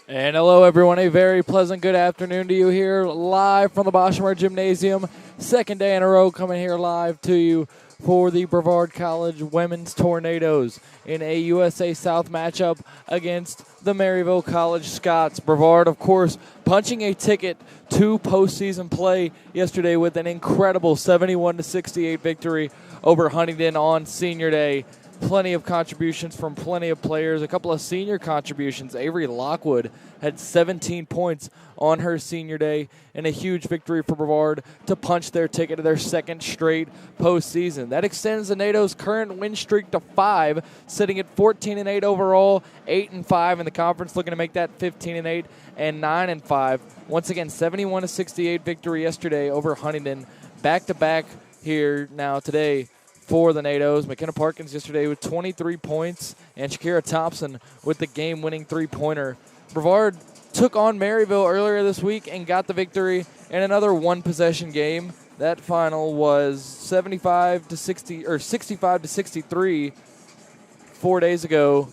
And hello, everyone. A very pleasant good afternoon to you here live from the Boshamer Gymnasium. Second day in a row coming here live to you for the Brevard College Women's Tornadoes in a USA South matchup against the Maryville College Scots. Brevard, of course, punching a ticket to postseason play yesterday with an incredible 71-68 victory over Huntington on Senior Day. Plenty of contributions from plenty of players. A couple of senior contributions. Avery Lockwood had 17 points on her senior day, and a huge victory for Brevard to punch their ticket to their second straight postseason. That extends the NATO's current win streak to 5, sitting at 14-8 overall, 8-5 in the conference, looking to make that 15-8 and 9-5. Once again, 71-68 victory yesterday over Huntington. Back-to-back here now today for the NATOs. McKenna Parkins yesterday with 23 points, and Shakira Thompson with the game-winning three-pointer. Brevard took on Maryville earlier this week and got the victory in another one-possession game. That final was 65-63 4 days ago.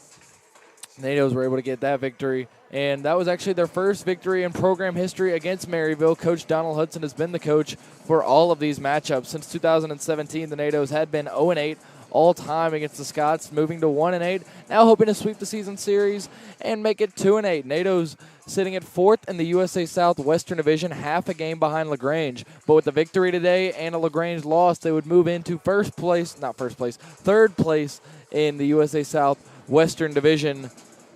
NATOs were able to get that victory, and that was actually their first victory in program history against Maryville. Coach Donald Hudson has been the coach for all of these matchups. Since 2017, the NATOs had been 0-8 all time against the Scots, moving to 1-8, now hoping to sweep the season series and make it 2-8. NATOs sitting at 4th in the USA South Western Division, half a game behind LaGrange. But with the victory today and a LaGrange loss, they would move into third place in the USA South Western Division.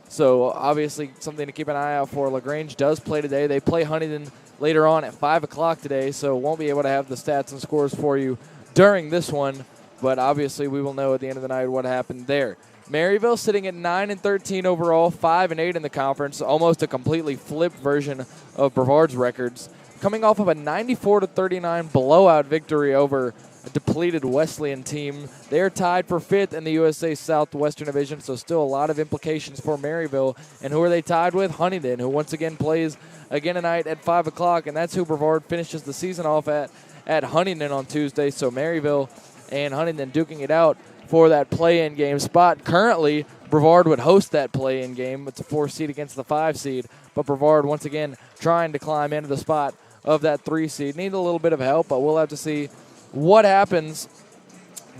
So obviously something to keep an eye out for. LaGrange does play today. They play Huntington later on at 5 o'clock today, so won't be able to have the stats and scores for you during this one. But obviously we will know at the end of the night what happened there. Maryville sitting at 9-13 overall, 5-8 in the conference, almost a completely flipped version of Brevard's records. Coming off of a 94-39 blowout victory over a depleted Wesleyan team. They are tied for 5th in the USA Southwestern Division, so still a lot of implications for Maryville. And who are they tied with? Huntington, who once again plays again tonight at 5 o'clock, and that's who Brevard finishes the season off at Huntington on Tuesday. So Maryville and Huntington duking it out for that play-in game spot. Currently, Brevard would host that play-in game. It's a 4 seed against the 5 seed, but Brevard once again trying to climb into the spot of that 3 seed. Need a little bit of help, but we'll have to see what happens.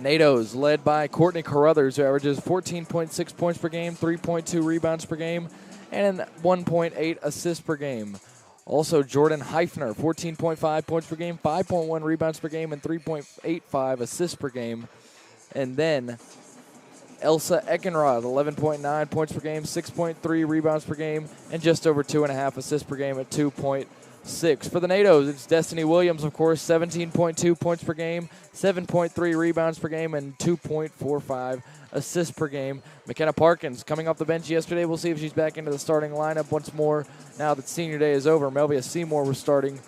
NATOs led by Courtney Carruthers, who averages 14.6 points per game, 3.2 rebounds per game, and 1.8 assists per game. Also, Jordan Heifner, 14.5 points per game, 5.1 rebounds per game, and 3.85 assists per game. And then Elsa Eckenrod, 11.9 points per game, 6.3 rebounds per game, and just over 2.5 assists per game at 2.6. For the NATOs, it's Destiny Williams, of course, 17.2 points per game, 7.3 rebounds per game, and 2.45 assists per game. McKenna Parkins coming off the bench yesterday. We'll see if she's back into the starting lineup once more now that senior day is over. Melvia Seymour was starting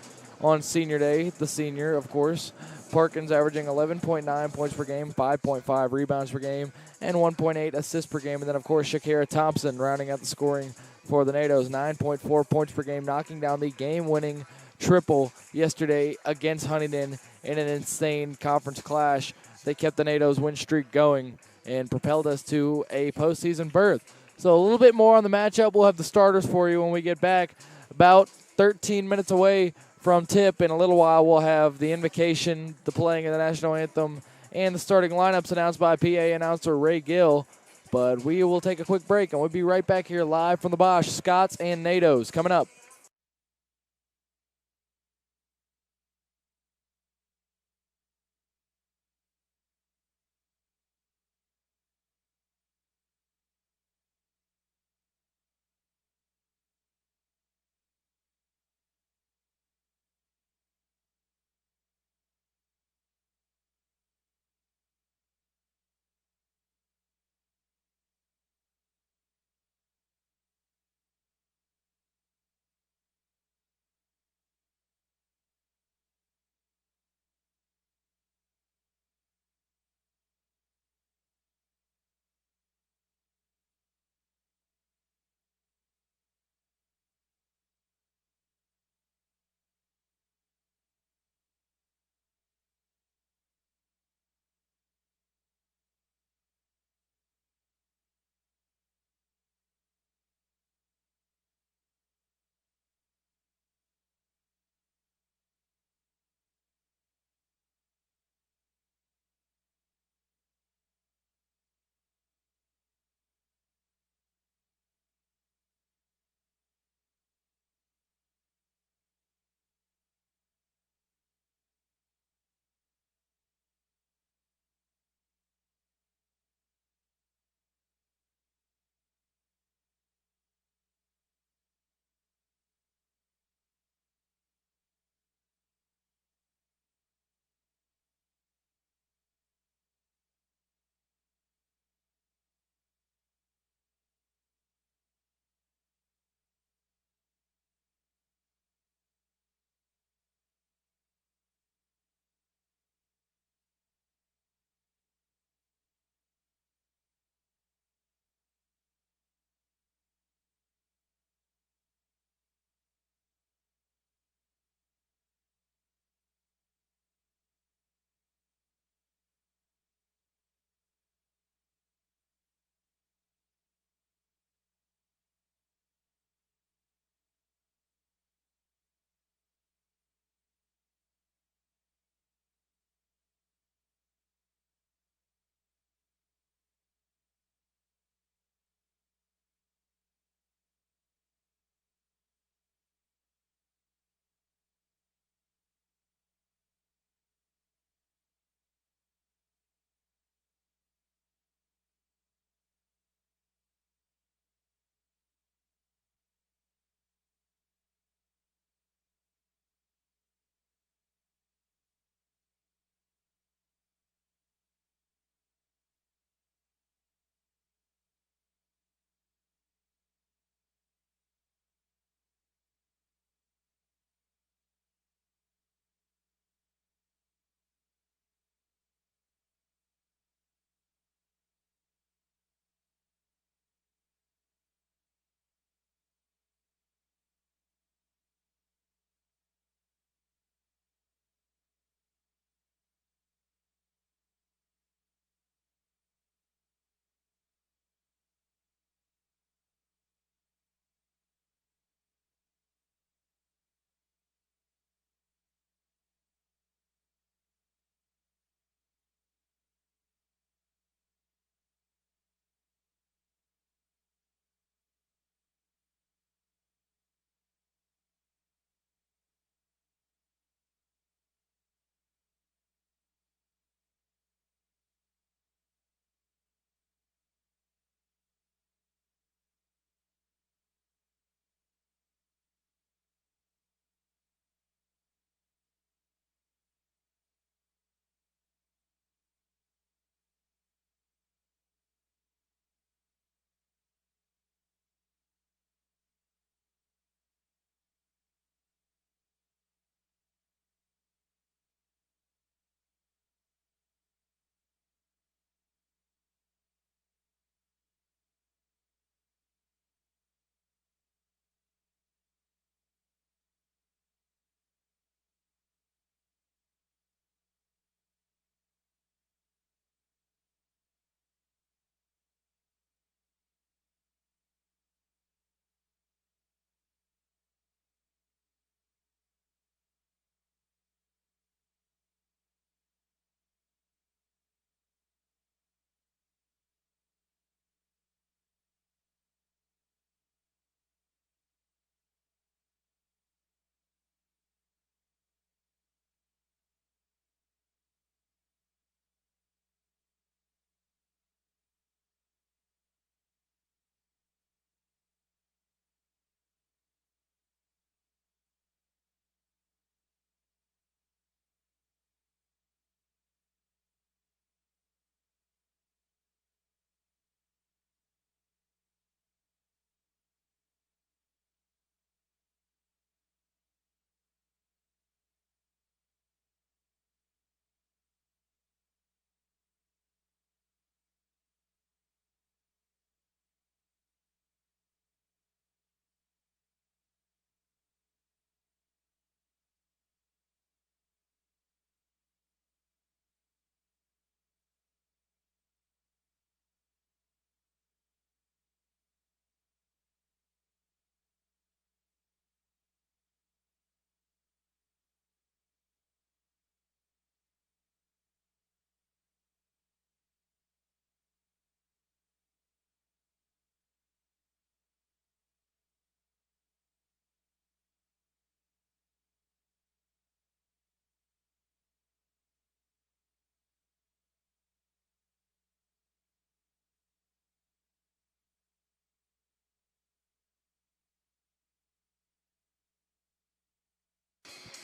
on senior day, the senior, of course. Parkins averaging 11.9 points per game, 5.5 rebounds per game, and 1.8 assists per game. And then, of course, Shakira Thompson rounding out the scoring for the NATOs, 9.4 points per game, knocking down the game-winning triple yesterday against Huntington in an insane conference clash. They kept the NATOs win streak going and propelled us to a postseason berth. So a little bit more on the matchup. We'll have the starters for you when we get back. About 13 minutes away from tip. In a little while, we'll have the invocation, the playing of the national anthem, and the starting lineups announced by PA announcer Ray Gill. But we will take a quick break, and we'll be right back here live from the Bosch. Scots and NATOs coming up.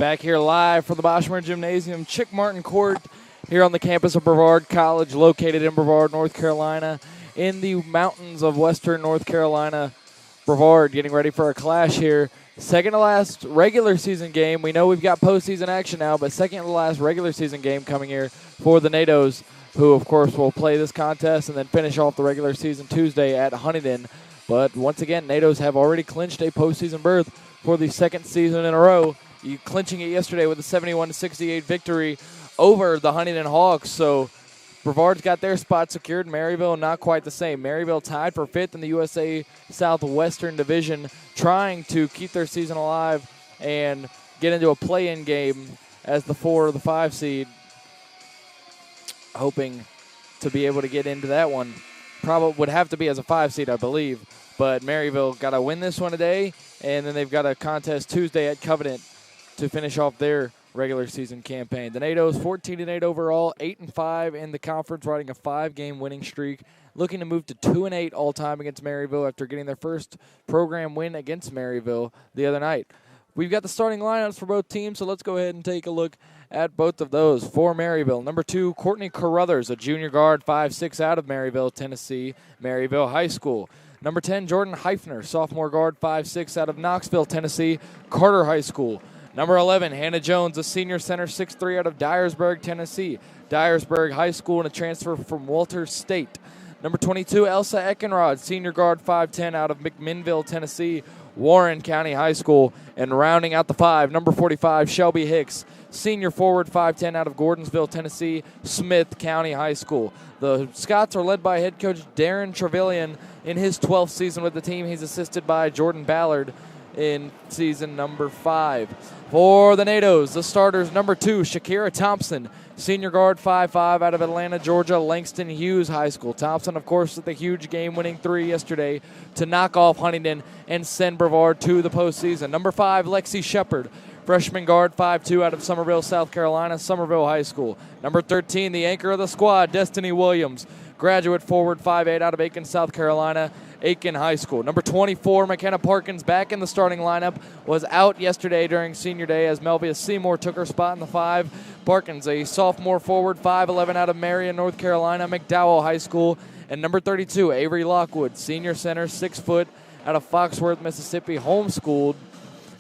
Back here live from the Boschmer Gymnasium, Chick Martin Court, here on the campus of Brevard College, located in Brevard, North Carolina, in the mountains of western North Carolina. Brevard getting ready for a clash here. Second to last regular season game. We know we've got postseason action now, but second to last regular season game coming here for the NATOs, who, of course, will play this contest and then finish off the regular season Tuesday at Huntington. But once again, NATOs have already clinched a postseason berth for the second season in a row, clinching it yesterday with a 71-68 victory over the Huntington Hawks. So Brevard's got their spot secured. Maryville not quite the same. Maryville tied for fifth in the USA Southwestern Division, trying to keep their season alive and get into a play-in game as the 4 or the 5 seed, hoping to be able to get into that one. Probably would have to be as a 5 seed, I believe. But Maryville got to win this one today, and then they've got a contest Tuesday at Covenant to finish off their regular season campaign. The NATOs 14-8 overall, 8-5 in the conference, riding a 5-game winning streak, looking to move to 2-8 all-time against Maryville after getting their first program win against Maryville the other night. We've got the starting lineups for both teams, so let's go ahead and take a look at both of those. For Maryville, number 2, Courtney Carruthers, a junior guard, 5'6", out of Maryville, Tennessee, Maryville High School. Number 10, Jordan Heifner, sophomore guard, 5'6", out of Knoxville, Tennessee, Carter High School. Number 11, Hannah Jones, a senior center, 6'3", out of Dyersburg, Tennessee, Dyersburg High School, and a transfer from Walters State. Number 22, Elsa Eckenrod, senior guard, 5'10", out of McMinnville, Tennessee, Warren County High School. And rounding out the 5, number 45, Shelby Hicks, senior forward, 5'10", out of Gordonsville, Tennessee, Smith County High School. The Scots are led by head coach Darren Trevelyan in his 12th season with the team. He's assisted by Jordan Ballard in season number 5. For the NATOs, the starters, number 2, Shakira Thompson, senior guard, 5'5", out of Atlanta, Georgia, Langston Hughes High School. Thompson, of course, with the huge game-winning 3 yesterday to knock off Huntington and send Brevard to the postseason. Number 5, Lexi Shepard, freshman guard, 5'2", out of Summerville, South Carolina, Summerville High School. Number 13, the anchor of the squad, Destiny Williams, graduate forward, 5'8", out of Aiken, South Carolina, Aiken High School. Number 24, McKenna Parkins, back in the starting lineup, was out yesterday during senior day as Melvia Seymour took her spot in the 5. Parkins, a sophomore forward, 5'11", out of Marion, North Carolina, McDowell High School. And number 32, Avery Lockwood, senior center, 6 foot, out of Foxworth, Mississippi, homeschooled.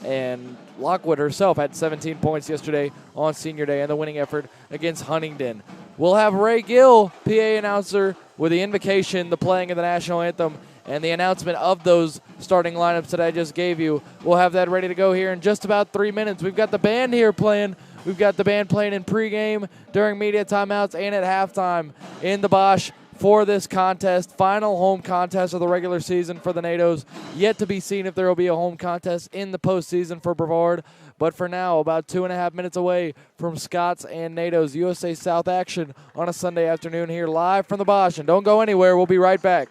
And Lockwood herself had 17 points yesterday on senior day in the winning effort against Huntington. We'll have Ray Gill, PA announcer, with the invocation, the playing of the national anthem, and the announcement of those starting lineups that I just gave you. We'll have that ready to go here in just about 3 minutes. We've got the band here playing. We've got the band playing in pregame, during media timeouts, and at halftime in the Bosch for this contest. Final home contest of the regular season for the NATOs. Yet to be seen if there will be a home contest in the postseason for Brevard. But for now, about 2.5 minutes away from Scots and NATOs USA South action on a Sunday afternoon here live from the Bosch. And don't go anywhere. We'll be right back.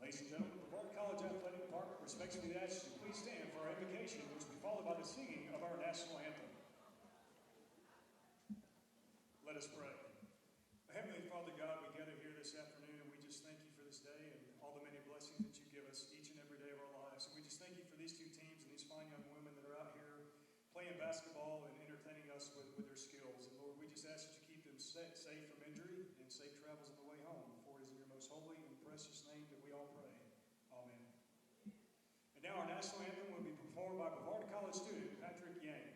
Ladies and gentlemen, the Brevard College Athletic Department respectfully asks you to please stand for our invocation, which will be followed by the singing of our national anthem. Let us pray. Heavenly Father God, we gather here this afternoon, and we just thank you for this day and all the many blessings that you give us each and every day of our lives. And we just thank you for these two teams and these fine young women that are out here playing basketball and entertaining us with their skills. And Lord, we just ask that you keep them safe from injury and safe travels on the way home. For it is in your most holy and precious name that we all pray. Amen. And now our national anthem will be performed by Brevard College student Patrick Yang.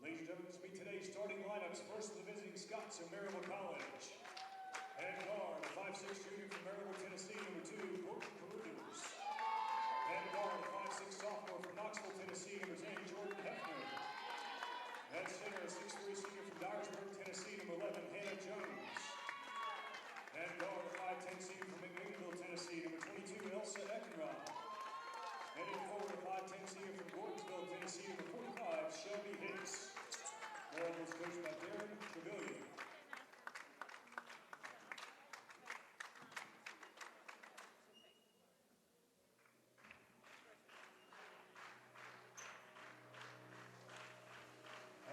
Ladies and gentlemen, let's meet today's starting lineups. First, the visiting Scots of Maryville College. Head guard, a 5'6" junior from Maryville, Tennessee, number 2, Courtney Carruthers. Head guard, a 5'6" sophomore from Knoxville, Tennessee, number 10, Jordan Hefner. Head center, a 6'3" senior from Dyersburg, Tennessee, number 11, Hannah Jones. Head guard, a 5'10" senior from McMinnville, Tennessee, number 22, Elsa Eckenrod. Heading forward, a 5'10" senior from Gordonsville, Tennessee, number 45, Shelby Hicks. Maryville was coached by Darren Trevelyan.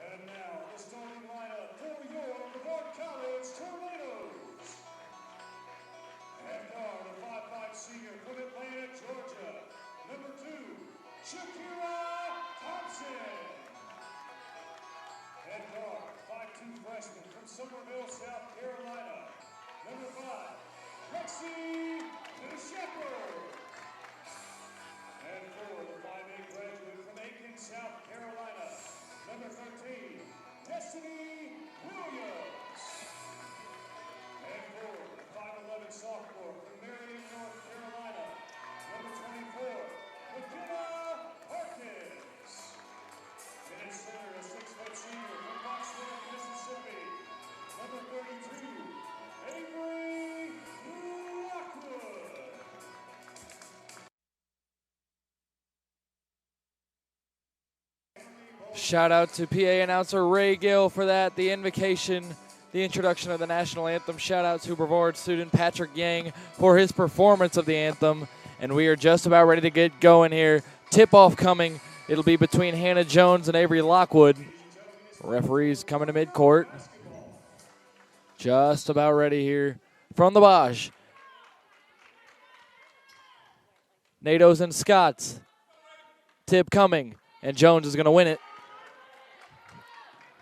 And now, the starting lineup for your Brevard College Tornadoes. Head guard, a 5'5" senior from Atlanta, Georgia, number 2, Shakira Thompson. Head guard, 5'2" freshman from Somerville, South Carolina, number 5, Lexi Shepherd. And 4, the 5'8" graduate from Aiken, South Carolina, number 13, Destiny Williams. And 4, the 5'11" sophomore from Marion, North Carolina, number 24, McKenna Harkins. And in center, a 6' senior from Knoxville, Mississippi, number 32, Avery Lockwood. Shout out to PA announcer Ray Gill for that, the invocation, the introduction of the national anthem. Shout out to Brevard student Patrick Yang for his performance of the anthem. And we are just about ready to get going here. Tip-off coming. It'll be between Hannah Jones and Avery Lockwood. Referees coming to midcourt. Just about ready here from the Bosch. Nados and Scots tip coming, and Jones is going to win it.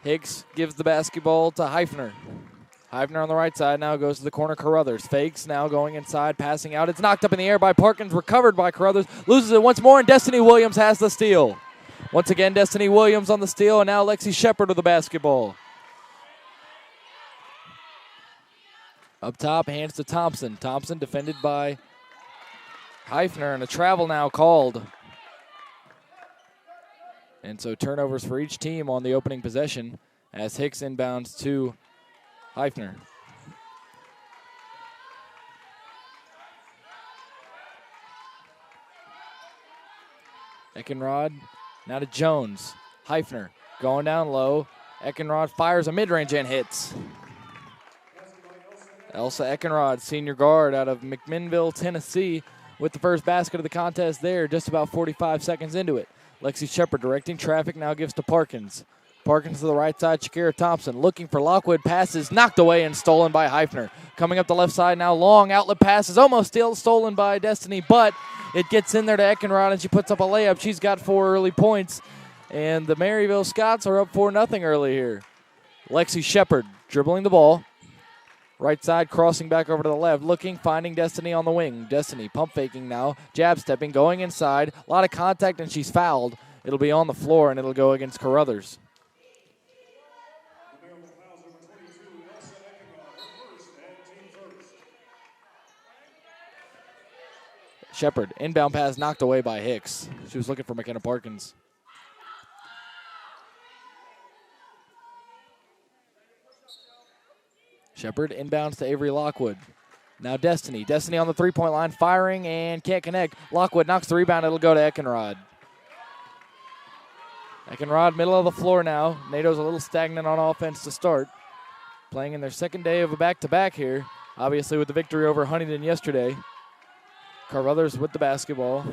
Hicks gives the basketball to Heifner. Heifner on the right side now goes to the corner. Carruthers fakes, now going inside, passing out. It's knocked up in the air by Parkins, recovered by Carruthers, loses it once more, and Destiny Williams has the steal. Once again, Destiny Williams on the steal, and now Lexi Shepard with the basketball. Up top, hands to Thompson. Thompson defended by Heifner, and a travel now called. And so turnovers for each team on the opening possession as Hicks inbounds to Heifner. Eckenrod now to Jones. Heifner going down low. Eckenrod fires a mid-range and hits. Elsa Eckenrod, senior guard out of McMinnville, Tennessee, with the first basket of the contest there, just about 45 seconds into it. Lexi Shepard directing traffic, now gives to Parkins. Parkins to the right side, Shakira Thompson looking for Lockwood, passes knocked away and stolen by Heifner. Coming up the left side now, long outlet passes, almost still stolen by Destiny, but it gets in there to Eckenrod and she puts up a layup. She's got 4 early points, and the Maryville Scots are up 4-0 early here. Lexi Shepard dribbling the ball. Right side, crossing back over to the left, looking, finding Destiny on the wing. Destiny pump faking now, jab stepping, going inside. A lot of contact, and she's fouled. It'll be on the floor, and it'll go against Carruthers. Shepard, inbound pass knocked away by Hicks. She was looking for McKenna Parkins. Shepard inbounds to Avery Lockwood. Now Destiny. Destiny on the three-point line, firing and can't connect. Lockwood knocks the rebound. It'll go to Eckenrod. Eckenrod, middle of the floor now. NATO's a little stagnant on offense to start. Playing in their second day of a back-to-back here. Obviously with the victory over Huntington yesterday. Carruthers with the basketball.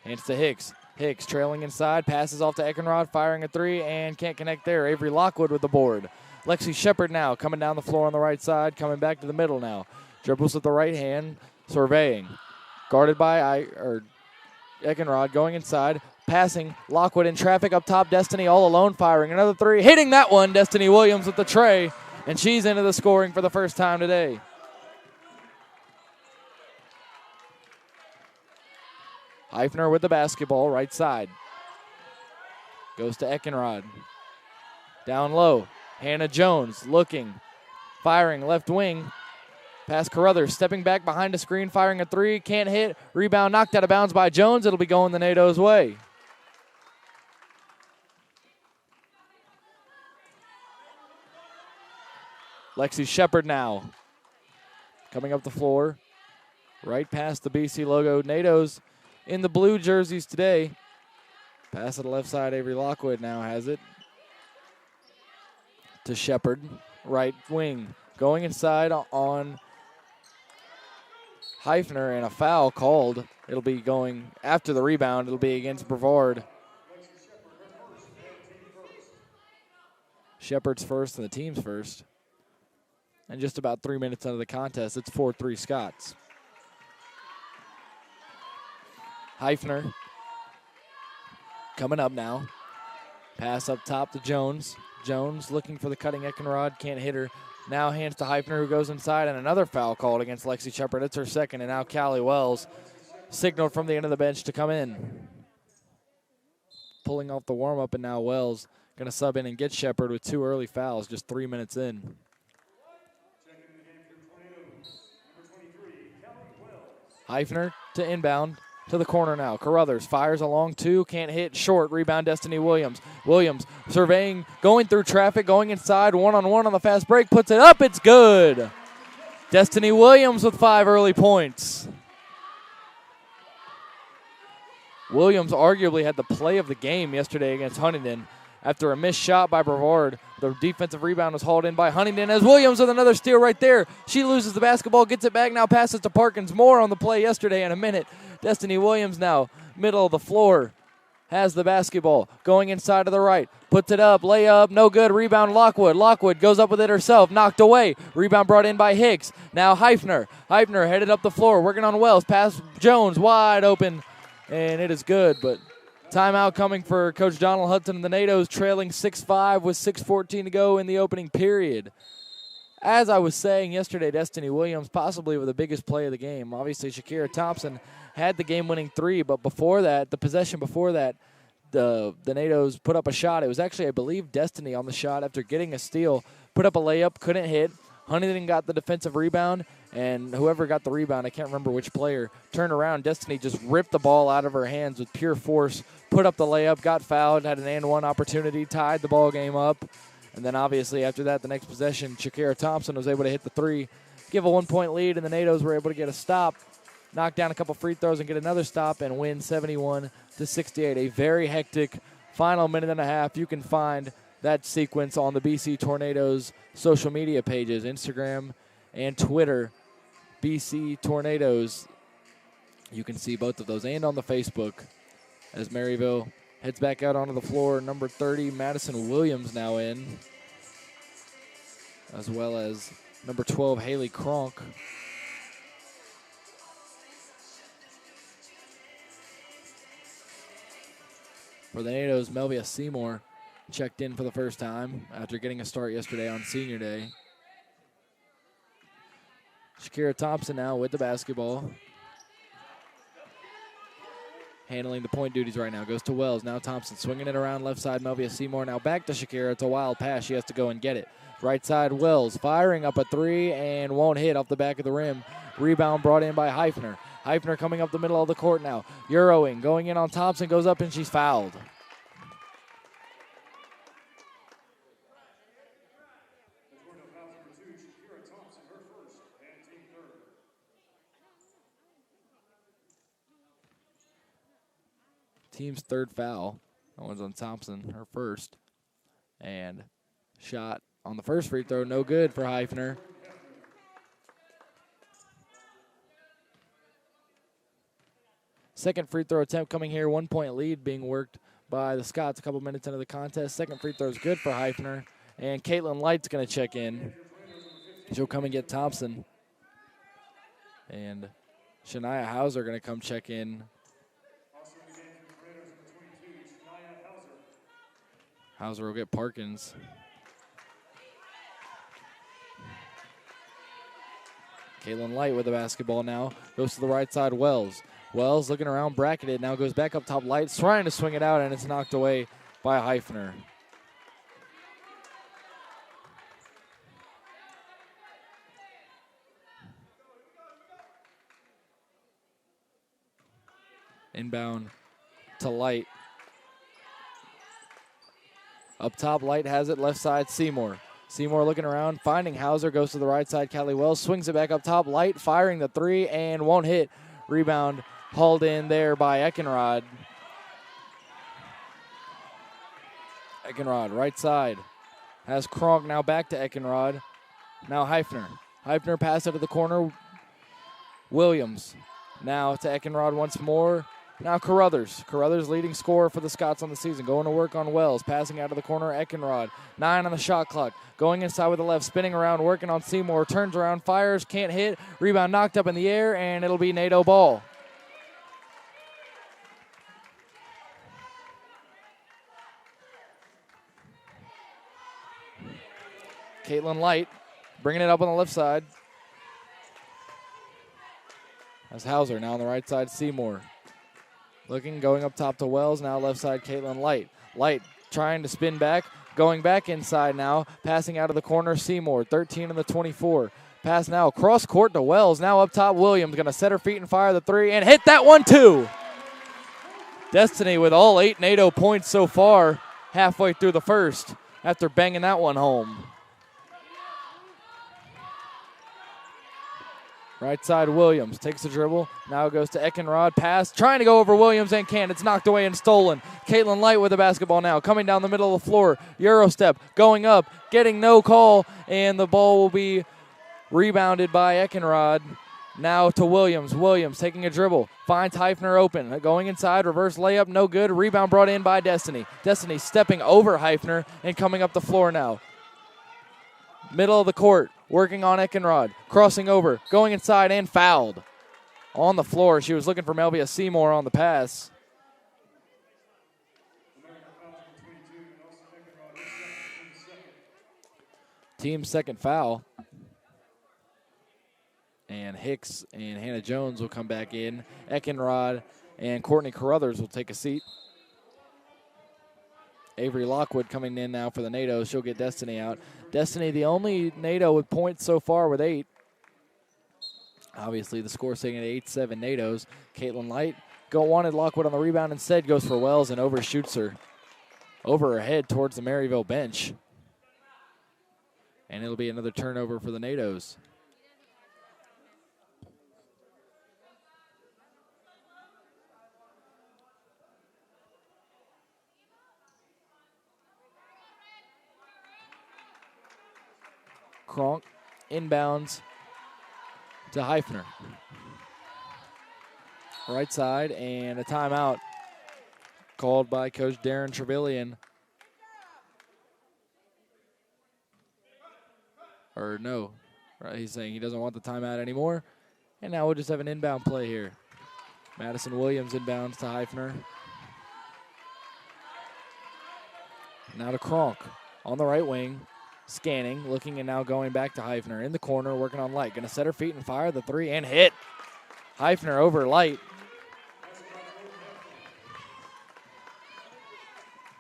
Hands to Hicks. Hicks trailing inside, passes off to Eckenrod, firing a three, and can't connect there. Avery Lockwood with the board. Lexi Shepard now coming down the floor on the right side, coming back to the middle now. Dribbles with the right hand, surveying. Guarded by Eckenrod, going inside, passing. Lockwood in traffic up top. Destiny all alone, firing another three. Hitting that one, Destiny Williams with the tray, and she's into the scoring for the first time today. Heifner with the basketball, right side. Goes to Eckenrod. Down low. Hannah Jones looking, firing left wing. Past Carruthers, stepping back behind the screen, firing a three, can't hit. Rebound knocked out of bounds by Jones. It'll be going the NATO's way. Lexi Shepard now coming up the floor, right past the BC logo. NATO's in the blue jerseys today. Pass to the left side. Avery Lockwood now has it. To Shepard, right wing. Going inside on Heifner, and a foul called. It'll be going after the rebound. It'll be against Brevard. Shepard's first and the team's first. And just about 3 minutes into the contest, it's 4-3 Scots. Heifner coming up now. Pass up top to Jones. Jones looking for the cutting Eckenrod, can't hit her. Now hands to Heifner, who goes inside, and another foul called against Lexi Shepard. It's her second, and now Callie Wells signaled from the end of the bench to come in. Pulling off the warm-up, and now Wells going to sub in and get Shepard with 2 early fouls, just 3 minutes in. Heifner to inbound. To the corner now. Carruthers fires along 2, can't hit, short. Rebound Destiny Williams. Williams surveying, going through traffic, going inside, one-on-one on the fast break, puts it up, it's good. Destiny Williams with 5 early points. Williams arguably had the play of the game yesterday against Huntington. After a missed shot by Brevard, the defensive rebound was hauled in by Huntington as Williams with another steal right there. She loses the basketball, gets it back, now passes to Parkins. More on the play yesterday in a minute. Destiny Williams now, middle of the floor, has the basketball. Going inside to the right, puts it up, layup, no good. Rebound Lockwood. Lockwood goes up with it herself, knocked away. Rebound brought in by Hicks. Now Heifner. Heifner headed up the floor, working on Wells. Pass Jones, wide open. and it is good, but timeout coming for Coach Donald Hudson and the NATOs, trailing 6-5 with 6:14 to go in the opening period. As I was saying yesterday, Destiny Williams possibly with the biggest play of the game. Obviously, Shakira Thompson had the game-winning three, but before that, the possession before that, the NATOs put up a shot. It was actually, I believe, Destiny on the shot after getting a steal. Put up a layup, couldn't hit. Huntington got the defensive rebound, and whoever got the rebound, I can't remember which player, turned around. Destiny just ripped the ball out of her hands with pure force, put up the layup, got fouled, had an and-one opportunity, tied the ball game up. And then obviously after that, the next possession, Shakira Thompson was able to hit the three, give a 1-point lead, and the NATOs were able to get a stop, knock down a couple free throws and get another stop and win 71-68. A very hectic final minute and a half. You can find that sequence on the BC Tornadoes social media pages, Instagram and Twitter, BC Tornadoes. You can see both of those, and on the Facebook as Maryville heads back out onto the floor. Number 30, Madison Williams now in, as well as number 12, Haley Kronk. For the NATOs, Melvia Seymour checked in for the first time after getting a start yesterday on Senior Day. Shakira Thompson now with the basketball. Handling the point duties right now. Goes to Wells. Now Thompson swinging it around left side. Melvia Seymour now back to Shakira. It's a wild pass. She has to go and get it. Right side, Wells firing up a three and won't hit off the back of the rim. Rebound brought in by Heifner. Heifner coming up the middle of the court now. Euroing, going in on Thompson, goes up and she's fouled. Team's third foul. That one's on Thompson, her first. And shot on the first free throw, no good for Heifner. Second free throw attempt coming here. 1-point lead being worked by the Scots a couple minutes into the contest. Second free throw is good for Heifner. And Caitlin Light's going to check in. She'll come and get Thompson. And Shania Hauser going to come check in. Hauser will get Parkins. Caitlin Light with the basketball now. Goes to the right side, Wells. Wells looking around, bracketed. Now goes back up top. Light trying to swing it out, and it's knocked away by Heifner. Inbound to Light. Up top, Light has it. Left side, Seymour. Seymour looking around, finding Hauser. Goes to the right side, Callie Wells. Swings it back up top. Light firing the three and won't hit. Rebound hauled in there by Eckenrod. Eckenrod, right side. Has Kronk now back to Eckenrod. Now Heifner. Heifner pass out of the corner. Williams. Now to Eckenrod once more. Now Carruthers. Carruthers leading scorer for the Scots on the season. Going to work on Wells. Passing out of the corner, Eckenrod. 9 on the shot clock. Going inside with the left. Spinning around, working on Seymour. Turns around, fires, can't hit. Rebound knocked up in the air, and it'll be NATO ball. Caitlin Light bringing it up on the left side. That's Hauser. Now on the right side, Seymour. Looking, going up top to Wells. Now left side, Caitlin Light. Light trying to spin back. Going back inside now. Passing out of the corner, Seymour. 13 on the 24. Pass now across court to Wells. Now up top, Williams. Going to set her feet and fire the three. And hit that one too. Destiny with all 8 NATO points so far. Halfway through the first. After banging that one home. Right side, Williams takes the dribble. Now goes to Eckenrod. Pass, trying to go over Williams and can't. It's knocked away and stolen. Caitlin Light with the basketball now. Coming down the middle of the floor. Euro step, going up, getting no call. And the ball will be rebounded by Eckenrod. Now to Williams. Williams taking a dribble. Finds Heifner open. Going inside, reverse layup, no good. Rebound brought in by Destiny. Destiny stepping over Heifner and coming up the floor now. Middle of the court. Working on Eckenrod, crossing over, going inside and fouled. on the floor. She was looking for Melvia Seymour on the pass. Team second foul. And Hicks and Hannah Jones will come back in. Eckenrod and Courtney Carruthers will take a seat. Avery Lockwood coming in now for the NATO. She'll get Destiny out. Destiny, the only NATO with points so far with 8. Obviously, the score sitting at 8-7 NATOs. Caitlin Light wanted Lockwood on the rebound. Instead, goes for Wells and overshoots her over her head towards the Maryville bench. And it'll be another turnover for the NATOs. Kronk inbounds to Heifner. Right side, and a timeout called by Coach Darren Trevelyan. Or no, right, he's saying he doesn't want the timeout anymore. And now we'll just have an inbound play here. Madison Williams inbounds to Heifner. Now to Kronk on the right wing. Scanning, looking, and now going back to Heifner. In the corner, working on Light. Going to set her feet and fire the 3 and hit. Heifner over Light.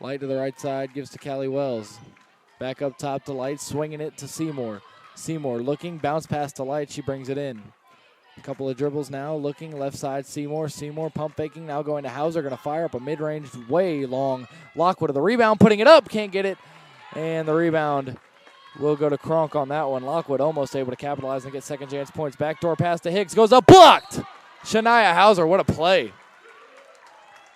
Light to the right side, gives to Callie Wells. Back up top to Light, swinging it to Seymour. Seymour looking, bounce pass to Light. She brings it in. A couple of dribbles now, looking, left side, Seymour. Seymour pump faking, now going to Hauser. Going to fire up a mid-range, way long. Lockwood to the rebound, putting it up. Can't get it. And the rebound will go to Kronk on that one. Lockwood almost able to capitalize and get second chance points. Backdoor pass to Hicks. Goes up, blocked. Shania Hauser, what a play.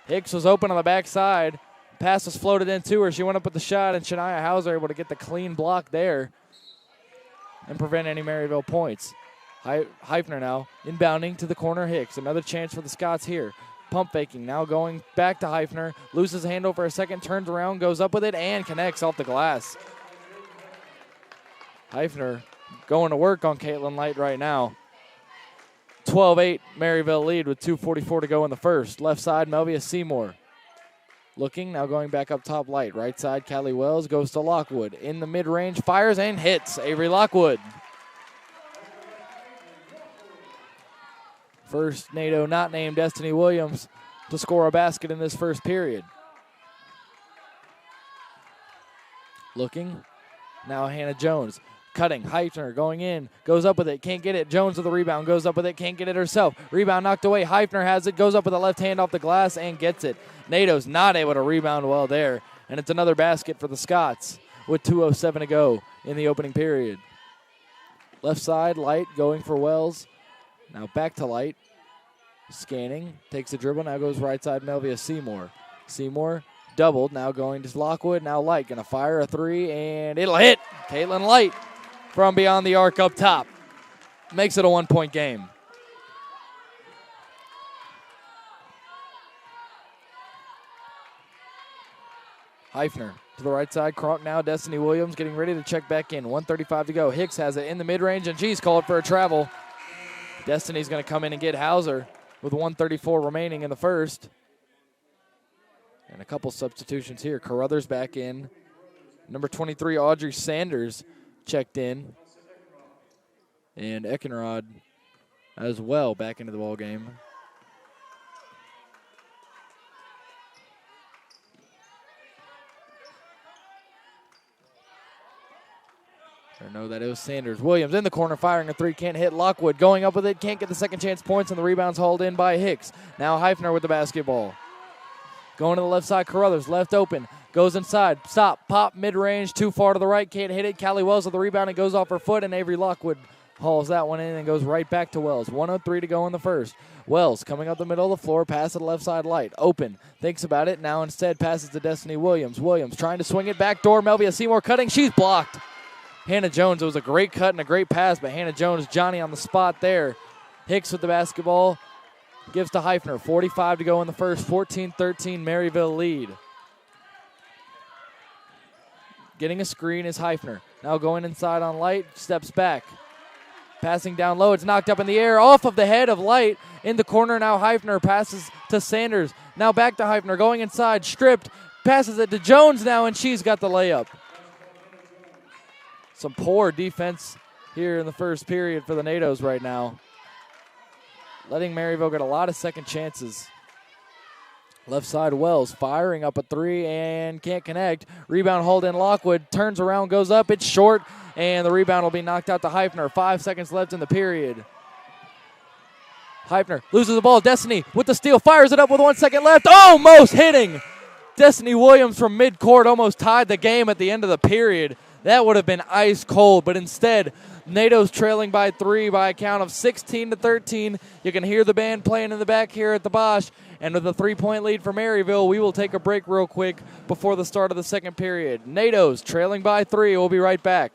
Hicks was open on the backside. Pass was floated in to her. She went up with the shot, and Shania Hauser able to get the clean block there and prevent any Maryville points. Heifner now inbounding to the corner. Hicks, another chance for the Scots here. Pump faking, now going back to Heifner. Loses a handle for a second, turns around, goes up with it, and connects off the glass. Heifner going to work on Caitlin Light right now. 12-8 Maryville lead with 2:44 to go in the first. Left side, Melvia Seymour. Looking, now going back up top Light. Right side, Callie Wells goes to Lockwood. In the mid-range, fires and hits. Avery Lockwood. First NATO not named Destiny Williams to score a basket in this first period. Looking, now Hannah Jones. Cutting, Heifner going in, goes up with it, can't get it. Jones with the rebound, goes up with it, can't get it herself. Rebound knocked away, Heifner has it, goes up with the left hand off the glass and gets it. NATO's not able to rebound well there, and it's another basket for the Scots with 2:07 to go in the opening period. Left side, Light going for Wells. Now back to Light. Scanning, takes a dribble, now goes right side, Melvia Seymour. Seymour doubled, now going to Lockwood, now Light gonna fire a 3, and it'll hit. Caitlin Light from beyond the arc up top. Makes it a 1-point game. Heifner to the right side. Kronk now. Destiny Williams getting ready to check back in. 1:35 to go. Hicks has it in the mid-range, and she's called for a travel. Destiny's going to come in and get Hauser with 1:34 remaining in the first. And a couple substitutions here. Carruthers back in. Number 23, Audrey Sanders, checked in. And Eckenrod as well back into the ball game. Or no, that it was Sanders. Williams in the corner, firing a 3, can't hit. Lockwood going up with it, can't get the second chance points, and the rebound's hauled in by Hicks. Now Heifner with the basketball. Going to the left side, Carruthers, left open, goes inside, stop, pop, mid-range, too far to the right, can't hit it. Callie Wells with the rebound, it goes off her foot, and Avery Lockwood hauls that one in and goes right back to Wells. 1:03 to go in the first. Wells coming up the middle of the floor, pass to the left side, Light, open, thinks about it, now instead passes to Destiny Williams. Williams trying to swing it back door, Melvia Seymour cutting, she's blocked. Hannah Jones, it was a great cut and a great pass, but Hannah Jones, Johnny on the spot there. Hicks with the basketball, gives to Heifner. 45 to go in the first, 14-13 Maryville lead. Getting a screen is Heifner. Now going inside on Light, steps back. Passing down low, it's knocked up in the air off of the head of Light. In the corner now, Heifner passes to Sanders. Now back to Heifner, going inside, stripped, passes it to Jones now, and she's got the layup. Some poor defense here in the first period for the NATOs right now. Letting Maryville get a lot of second chances. Left side, Wells firing up a three and can't connect. Rebound hauled in Lockwood, turns around, goes up, it's short, and the rebound will be knocked out to Heifner. 5 seconds left in the period. Heifner loses the ball. Destiny with the steal, fires it up with 1 second left. Almost hitting. Destiny Williams from midcourt almost tied the game at the end of the period. That would have been ice cold, but instead, NATO's trailing by 3 by a count of 16-13. You can hear the band playing in the back here at the Bosch. And with a 3-point lead for Maryville, we will take a break real quick before the start of the second period. NATO's trailing by 3. We'll be right back.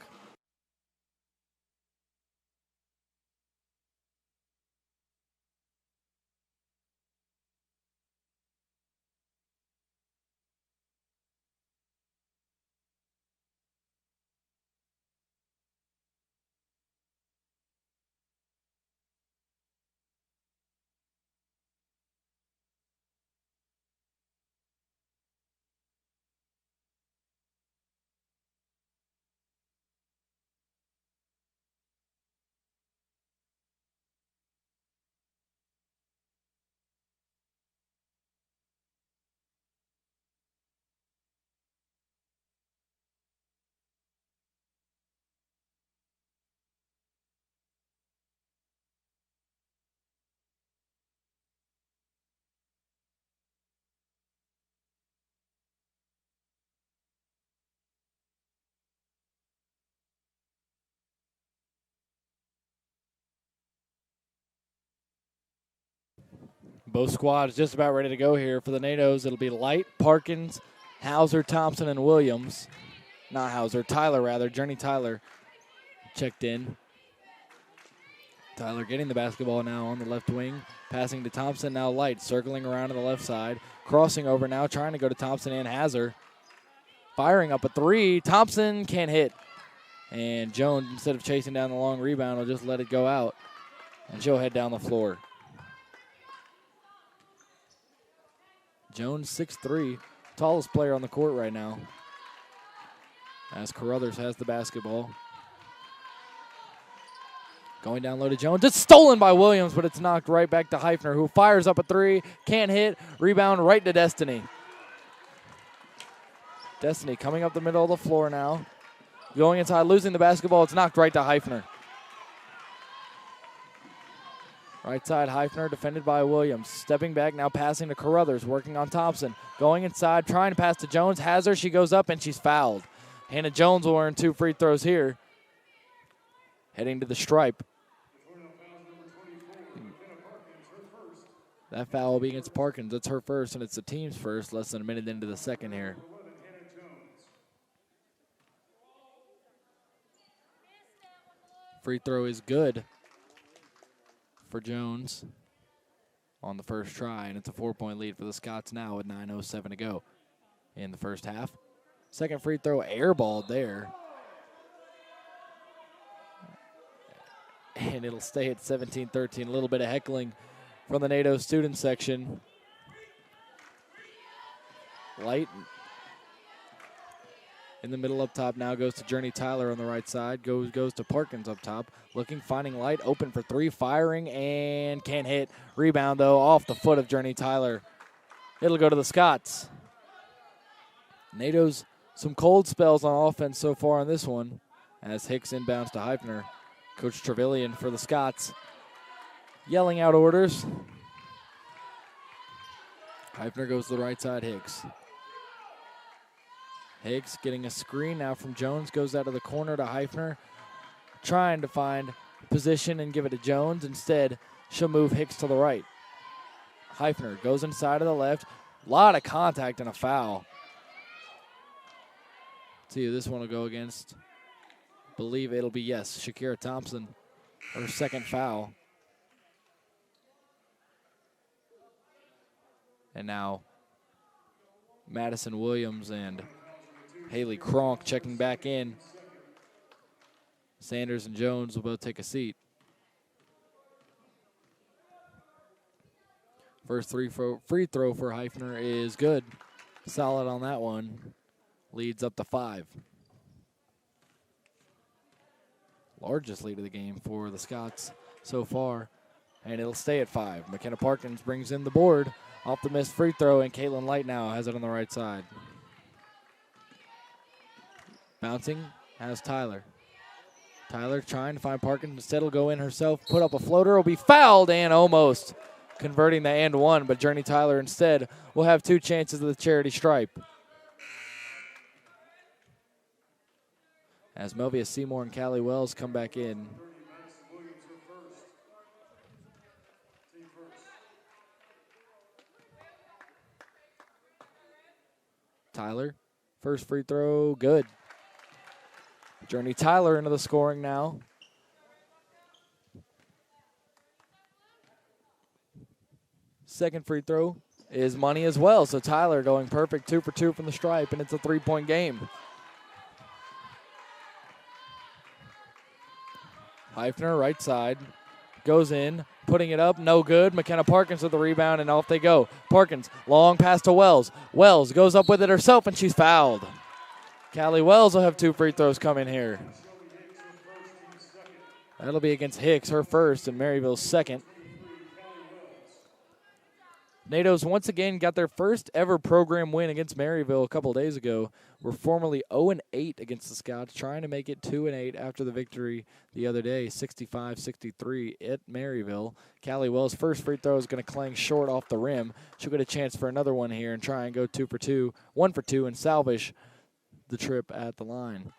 Both squads just about ready to go here. For the NATOs, it'll be Light, Parkins, Hauser, Thompson, and Williams. Not Hauser, Tyler rather. Journey Tyler checked in. Tyler getting the basketball now on the left wing. Passing to Thompson, now Light circling around to the left side. Crossing over now, trying to go to Thompson and Hauser. Firing up a three. Thompson can't hit. And Jones, instead of chasing down the long rebound, will just let it go out. And she'll head down the floor. Jones, 6'3", tallest player on the court right now. As Carruthers has the basketball. Going down low to Jones. It's stolen by Williams, but it's knocked right back to Heifner, who fires up a three. Can't hit. Rebound right to Destiny. Destiny coming up the middle of the floor now. Going inside, losing the basketball. It's knocked right to Heifner. Right side, Heifner, defended by Williams. Stepping back, now passing to Carruthers, working on Thompson. Going inside, trying to pass to Jones. Has her, she goes up, and she's fouled. Hannah Jones will earn 2 free throws here. Heading to the stripe. That foul will be against Parkins. It's her first, and it's the team's first, less than a minute into the second here. Free throw is good for Jones on the first try, and it's a 4-point lead for the Scots now with 9:07 to go in the first half. Second free throw airballed there. And it'll stay at 17-13. A little bit of heckling from the NATO student section. Light in the middle up top now goes to Journey Tyler on the right side. Goes to Parkins up top. Looking, finding Light, open for three, firing, and can't hit. Rebound, though, off the foot of Journey Tyler. It'll go to the Scots. NATO's some cold spells on offense so far in this one as Hicks inbounds to Heifner. Coach Trevelyan for the Scots yelling out orders. Heifner goes to the right side, Hicks. Hicks getting a screen now from Jones, goes out of the corner to Heifner, trying to find position and give it to Jones. Instead, she'll move Hicks to the right. Heifner goes inside to the left. A lot of contact and a foul. See who this one will go against. Believe it'll be, yes, Shakira Thompson, her second foul. And now Madison Williams and Haley Kronk checking back in. Sanders and Jones will both take a seat. First free throw for Heifner is good. Solid on that one. Leads up to 5. Largest lead of the game for the Scots so far. And it'll stay at 5. McKenna Parkins brings in the board off the missed free throw, and Caitlin Light now has it on the right side. Bouncing has Tyler. Tyler trying to find Parkins. Instead will go in herself, put up a floater, will be fouled, and almost converting the and one, but Journey Tyler instead will have 2 chances of the charity stripe. As Melvia Seymour and Callie Wells come back in. Tyler, first free throw, good. Journey Tyler into the scoring now. Second free throw is money as well. So Tyler going perfect, 2 for 2 from the stripe, and it's a 3-point game. Heifner, right side, goes in, putting it up, no good. McKenna Parkins with the rebound, and off they go. Parkins, long pass to Wells. Wells goes up with it herself, and she's fouled. Callie Wells will have 2 free throws coming here. That'll be against Hicks, her first, and Maryville's second. NATO's once again got their first ever program win against Maryville a couple days ago. We're formerly 0-8 against the Scots, trying to make it 2-8 after the victory the other day, 65-63 at Maryville. Callie Wells' first free throw is going to clang short off the rim. She'll get a chance for another one here and try and go 2 for 2, 1 for 2, and salvage the trip at the line.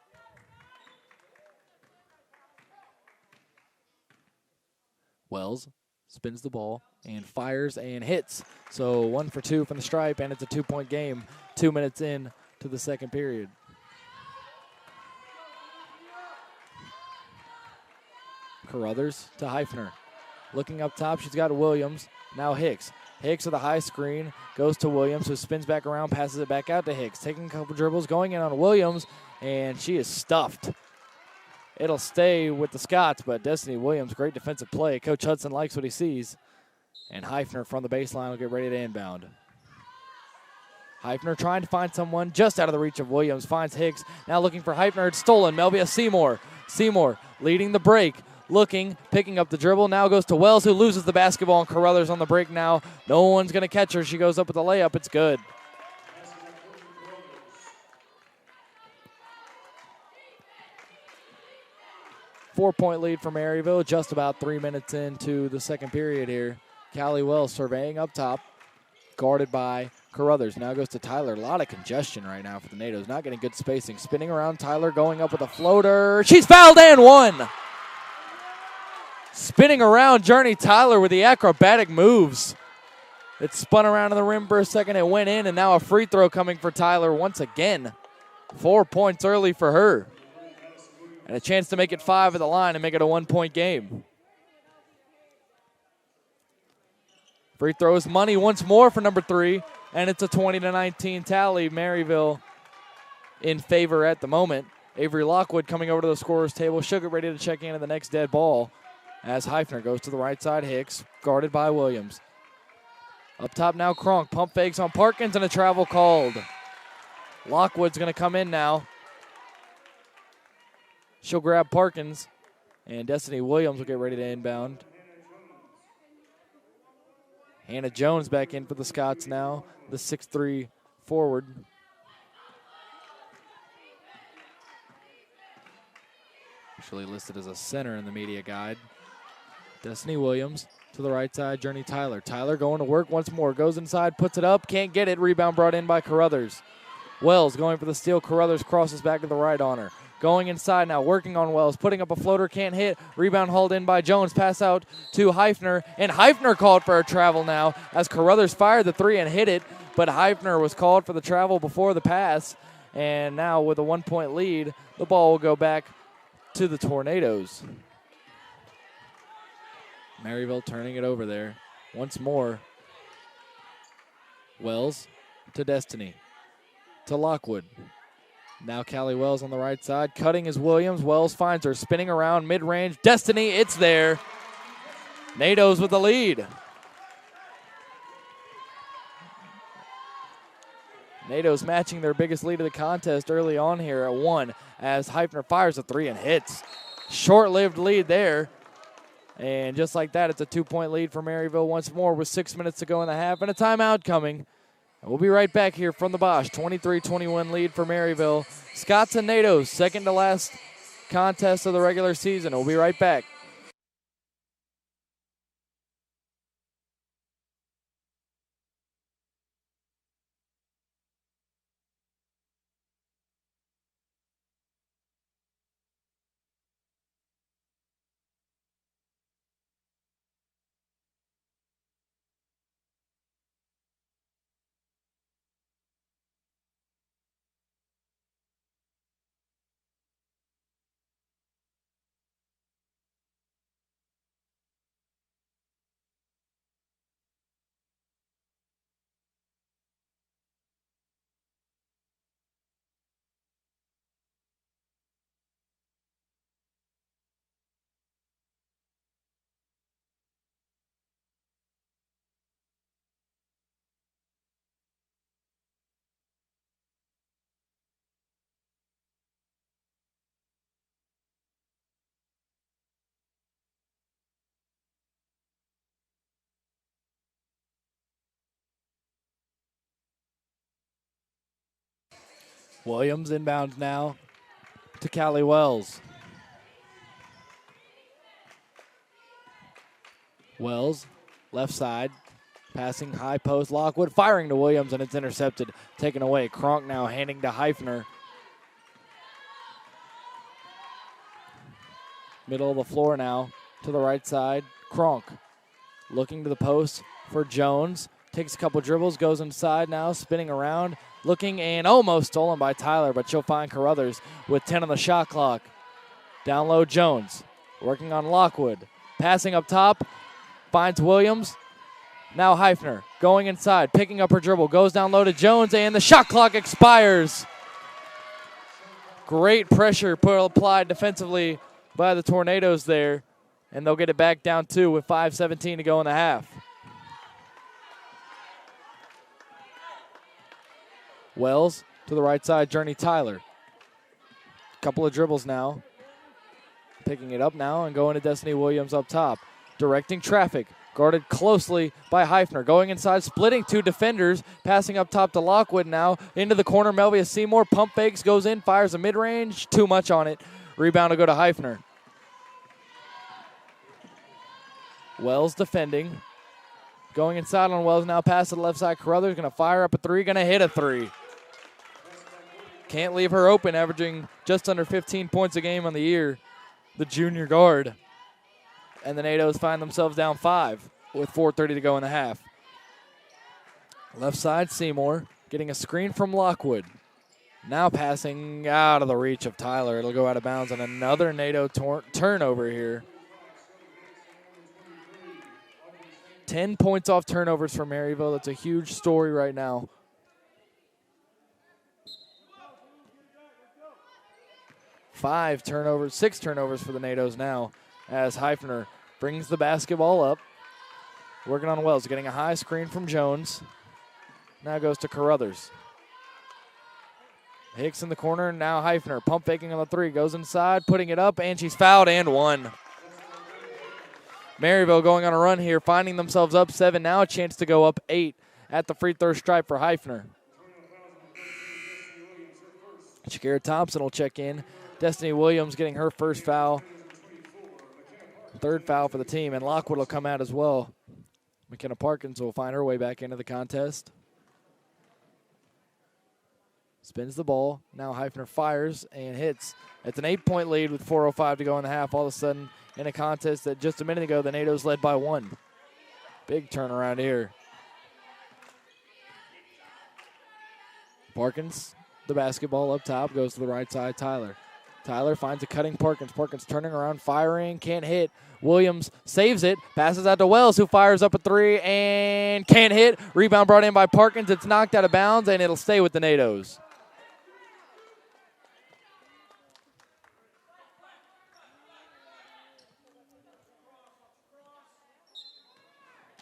Wells spins the ball and fires and hits. So 1 for 2 from the stripe, and it's a 2-point game 2 minutes in to the second period. Carruthers to Heifner. Looking up top, she's got Williams. Now Hicks. Hicks with a high screen, goes to Williams, who spins back around, passes it back out to Hicks. Taking a couple dribbles, going in on Williams, and she is stuffed. It'll stay with the Scots, but Destiny Williams, great defensive play. Coach Hudson likes what he sees. And Heifner from the baseline will get ready to inbound. Heifner trying to find someone just out of the reach of Williams. Finds Hicks. Now looking for Heifner. It's stolen. Melvia Seymour. Seymour leading the break. Looking, picking up the dribble. Now goes to Wells, who loses the basketball. And Carruthers on the break now. No one's going to catch her. She goes up with a layup. It's good. Four-point lead for Maryville. Just about 3 minutes into the second period here. Callie Wells surveying up top. Guarded by Carruthers. Now goes to Tyler. A lot of congestion right now for the NATOs. Not getting good spacing. Spinning around Tyler, going up with a floater. She's fouled and one. Spinning around Journey Tyler with the acrobatic moves. It spun around in the rim for a second. It went in, and now a free throw coming for Tyler once again. 4 points early for her. And a chance to make it 5 at the line and make it a 1-point game. Free throws money once more for number 3, and it's a 20-19 tally. Maryville in favor at the moment. Avery Lockwood coming over to the scorer's table. She'll get ready to check in at the next dead ball as Heifner goes to the right side. Hicks guarded by Williams. Up top now Kronk. Pump fakes on Parkins and a travel called. Lockwood's going to come in now. She'll grab Parkins, and Destiny Williams will get ready to inbound. Hannah Jones back in for the Scots now, the 6'3" forward. Actually listed as a center in the media guide. Destiny Williams to the right side, Journey Tyler. Tyler going to work once more, goes inside, puts it up, can't get it. Rebound brought in by Carruthers. Wells going for the steal. Carruthers crosses back to the right on her. Going inside now, working on Wells, putting up a floater, can't hit. Rebound hauled in by Jones. Pass out to Heifner, and Heifner called for a travel now as Carruthers fired the 3 and hit it, but Heifner was called for the travel before the pass, and now with a 1-point lead, the ball will go back to the Tornadoes. Maryville turning it over there once more. Wells to Destiny, to Lockwood. Now Callie Wells on the right side. Cutting is Williams. Wells finds her. Spinning around mid-range. Destiny, it's there. NATO's with the lead. NATO's matching their biggest lead of the contest early on here at 1 as Heifner fires a 3 and hits. Short-lived lead there. And just like that, it's a 2-point lead for Maryville once more with 6 minutes to go in the half and a timeout coming. And we'll be right back here from the Bosch. 23-21 lead for Maryville. Scots and NATO's second to last contest of the regular season. We'll be right back. Williams inbounds now to Callie Wells. Wells, left side, passing high post. Lockwood firing to Williams, and it's intercepted, taken away. Kronk now handing to Heifner. Middle of the floor now to the right side. Kronk looking to the post for Jones. Takes a couple dribbles, goes inside now, spinning around, looking, and almost stolen by Tyler, but she'll find Carruthers with 10 on the shot clock. Down low, Jones working on Lockwood. Passing up top, finds Williams. Now Heifner going inside, picking up her dribble, goes down low to Jones, and the shot clock expires. Great pressure applied defensively by the Tornadoes there, and they'll get it back down 2 with 5:17 to go in the half. Wells to the right side, Journey Tyler. Couple of dribbles now. Picking it up now and going to Destiny Williams up top. Directing traffic, guarded closely by Heifner. Going inside, splitting 2 defenders, passing up top to Lockwood now. Into the corner, Melvia Seymour, pump fakes, goes in, fires a mid-range. Too much on it. Rebound to go to Heifner. Wells defending. Going inside on Wells now, pass to the left side. Carruthers going to fire up a 3, going to hit a 3. Can't leave her open, averaging just under 15 points a game on the year, the junior guard. And the NATOs find themselves down 5 with 4:30 to go in the half. Left side, Seymour getting a screen from Lockwood. Now passing out of the reach of Tyler. It'll go out of bounds, and another NATO turnover here. 10 points off turnovers for Maryville. That's a huge story right now. Six turnovers for the NATOs now as Heifner brings the basketball up. Working on Wells, getting a high screen from Jones. Now goes to Carruthers. Hicks in the corner, now Heifner pump faking on the 3, goes inside, putting it up, and she's fouled and 1. Maryville going on a run here, finding themselves up 7, now a chance to go up 8 at the free throw stripe for Heifner. Shakira Thompson will check in. Destiny Williams getting her first foul. 3rd foul for the team, and Lockwood will come out as well. McKenna Parkins will find her way back into the contest. Spins the ball. Now Heifner fires and hits. It's an 8-point lead with 4:05 to go in the half. All of a sudden, in a contest that just a minute ago, the NATOs led by 1. Big turnaround here. Parkins, the basketball up top, goes to the right side, Tyler. Tyler finds a cutting Parkins. Parkins turning around, firing, can't hit. Williams saves it, passes out to Wells, who fires up a 3 and can't hit. Rebound brought in by Parkins. It's knocked out of bounds, and it'll stay with the NATOs.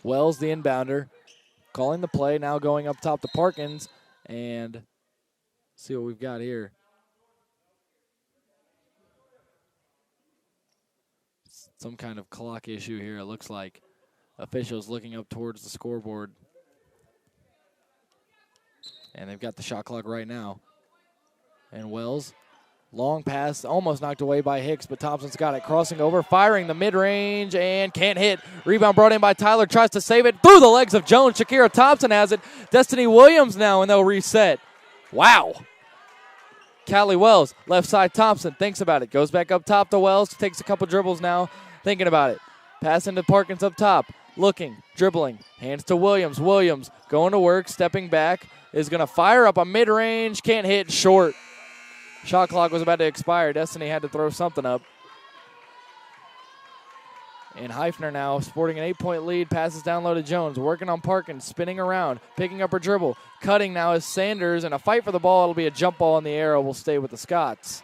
Wells, the inbounder, calling the play, now going up top to Parkins, And see what we've got here. Some kind of clock issue here, it looks like. Officials looking up towards the scoreboard. And they've got the shot clock right now. And Wells, long pass, almost knocked away by Hicks, but Thompson's got it. Crossing over, firing the mid-range, and can't hit. Rebound brought in by Tyler, tries to save it through the legs of Jones. Shakira Thompson has it. Destiny Williams now, and they'll reset. Wow. Callie Wells, left side Thompson, thinks about it. Goes back up top to Wells, takes a couple dribbles now, thinking about it. Passing to Parkins up top, looking, dribbling, hands to Williams. Williams going to work, stepping back, is going to fire up a mid-range, can't hit, short. Shot clock was about to expire. Destiny had to throw something up. And Heifner now sporting an 8-point lead, passes down low to Jones, working on Parkins, spinning around, picking up her dribble. Cutting now is Sanders, and a fight for the ball. It'll be a jump ball in the air. Will stay with the Scots.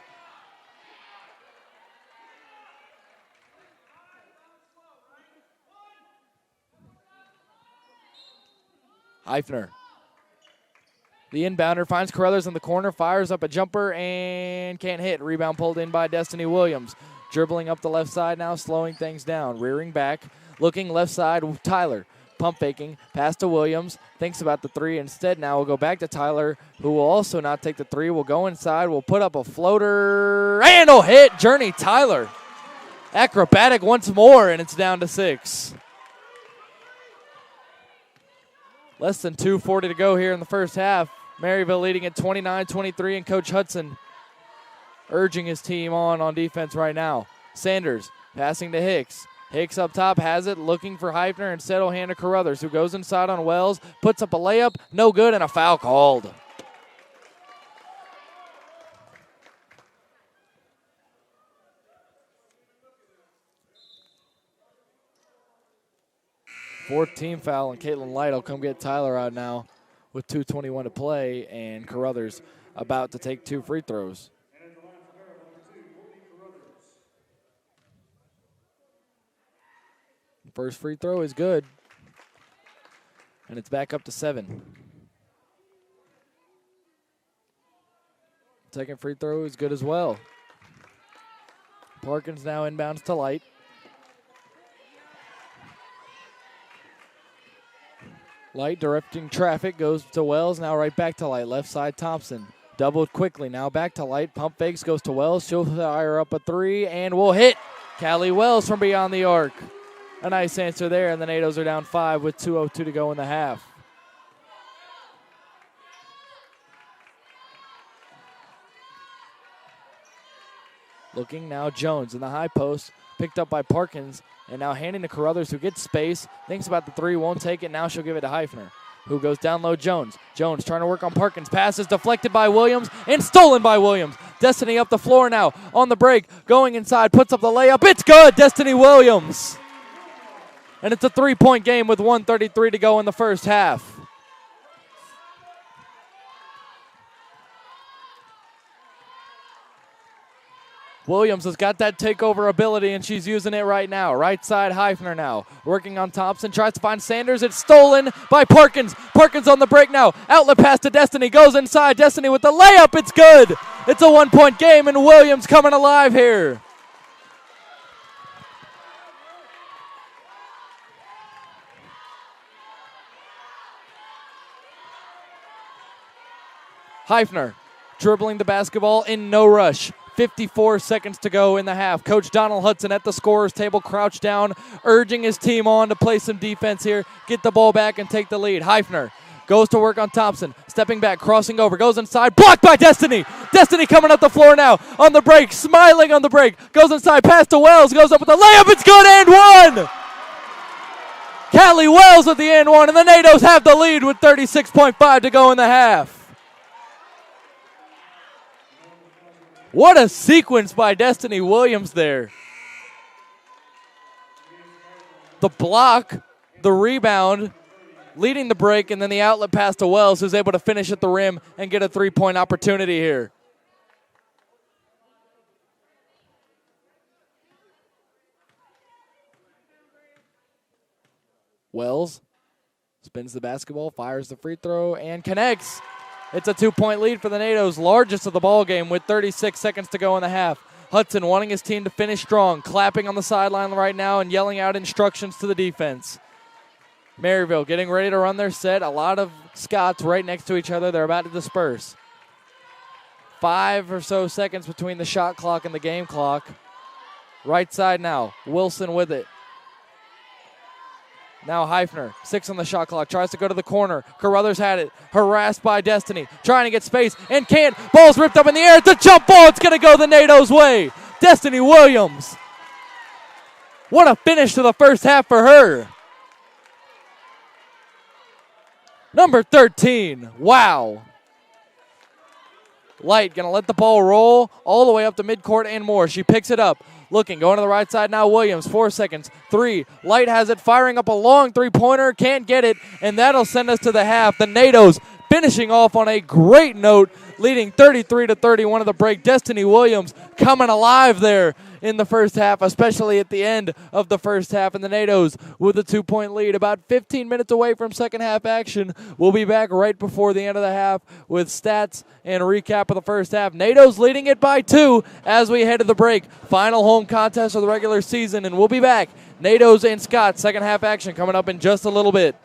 Heifner. The inbounder finds Carruthers in the corner, fires up a jumper, and can't hit. Rebound pulled in by Destiny Williams. Dribbling up the left side now, slowing things down. Rearing back, looking left side, Tyler. Pump faking, pass to Williams. Thinks about the three instead now. We'll go back to Tyler, who will also not take the three. Will go inside, will put up a floater, and he'll hit. Journey Tyler. Acrobatic once more, and it's down to 6. Less than 2:40 to go here in the first half. Maryville leading at 29-23, and Coach Hudson urging his team on defense right now. Sanders passing to Hicks. Hicks up top has it, looking for Heifner. Instead will hand to Carruthers, who goes inside on Wells, puts up a layup, no good, and a foul called. Fourth team foul, and Caitlin Light will come get Tyler out now with 2:21 to play, and Carruthers about to take 2 free throws. First free throw is good, and it's back up to 7. Second free throw is good as well. Parkins now inbounds to Light. Light directing traffic, goes to Wells, now right back to Light. Left side Thompson, doubled quickly, now back to Light. Pump fakes, goes to Wells, she'll fire up a 3, and will hit. Callie Wells from beyond the arc. A nice answer there, and the Nados are down 5 with 2:02 to go in the half. Looking now, Jones in the high post, picked up by Parkins, and now handing to Carruthers, who gets space, thinks about the 3, won't take it. Now she'll give it to Heifner, who goes down low. Jones trying to work on Parkins. Pass is deflected by Williams and stolen by Williams. Destiny up the floor now on the break, going inside, puts up the layup. It's good, Destiny Williams. And it's a 3-point game with 1:33 to go in the first half. Williams has got that takeover ability, and she's using it right now. Right side, Heifner now. Working on Thompson, tries to find Sanders. It's stolen by Parkins. Parkins on the break now. Outlet pass to Destiny. Goes inside. Destiny with the layup. It's good. It's a 1-point game, and Williams coming alive here. Heifner dribbling the basketball in no rush. 54 seconds to go in the half. Coach Donald Hudson at the scorer's table, crouched down, urging his team on to play some defense here, get the ball back and take the lead. Heifner goes to work on Thompson, stepping back, crossing over, goes inside, blocked by Destiny. Destiny coming up the floor now on the break, smiling on the break, goes inside, pass to Wells, goes up with the layup, it's good, and 1! Callie Wells with the and 1, and the Nados have the lead with 36.5 to go in the half. What a sequence by Destiny Williams there. The block, the rebound, leading the break, and then the outlet pass to Wells, who's able to finish at the rim and get a 3-point opportunity here. Wells spins the basketball, fires the free throw, and connects. It's a 2-point lead for the NATO's, largest of the ball game, with 36 seconds to go in the half. Hudson wanting his team to finish strong, clapping on the sideline right now and yelling out instructions to the defense. Maryville getting ready to run their set. A lot of Scots right next to each other. They're about to disperse. 5 or so seconds between the shot clock and the game clock. Right side now. Wilson with it. Now Heifner, 6 on the shot clock, tries to go to the corner. Carruthers had it, harassed by Destiny, trying to get space, and can't. Ball's ripped up in the air. It's a jump ball. It's going to go the NATO's way. Destiny Williams. What a finish to the first half for her. Number 13, wow. Light going to let the ball roll all the way up to midcourt and more. She picks it up. Looking, going to the right side now, Williams, 4 seconds, 3. Light has it, firing up a long three-pointer, can't get it, and that'll send us to the half. The NATO's finishing off on a great note, leading 33-31 of the break. Destiny Williams coming alive there in the first half, especially at the end of the first half. And the NATO's with a 2-point lead, about 15 minutes away from second half action. We'll be back right before the end of the half with stats and a recap of the first half. NATO's leading it by 2 as we head to the break. Final home contest of the regular season, and we'll be back. NATO's and Scott, second half action coming up in just a little bit.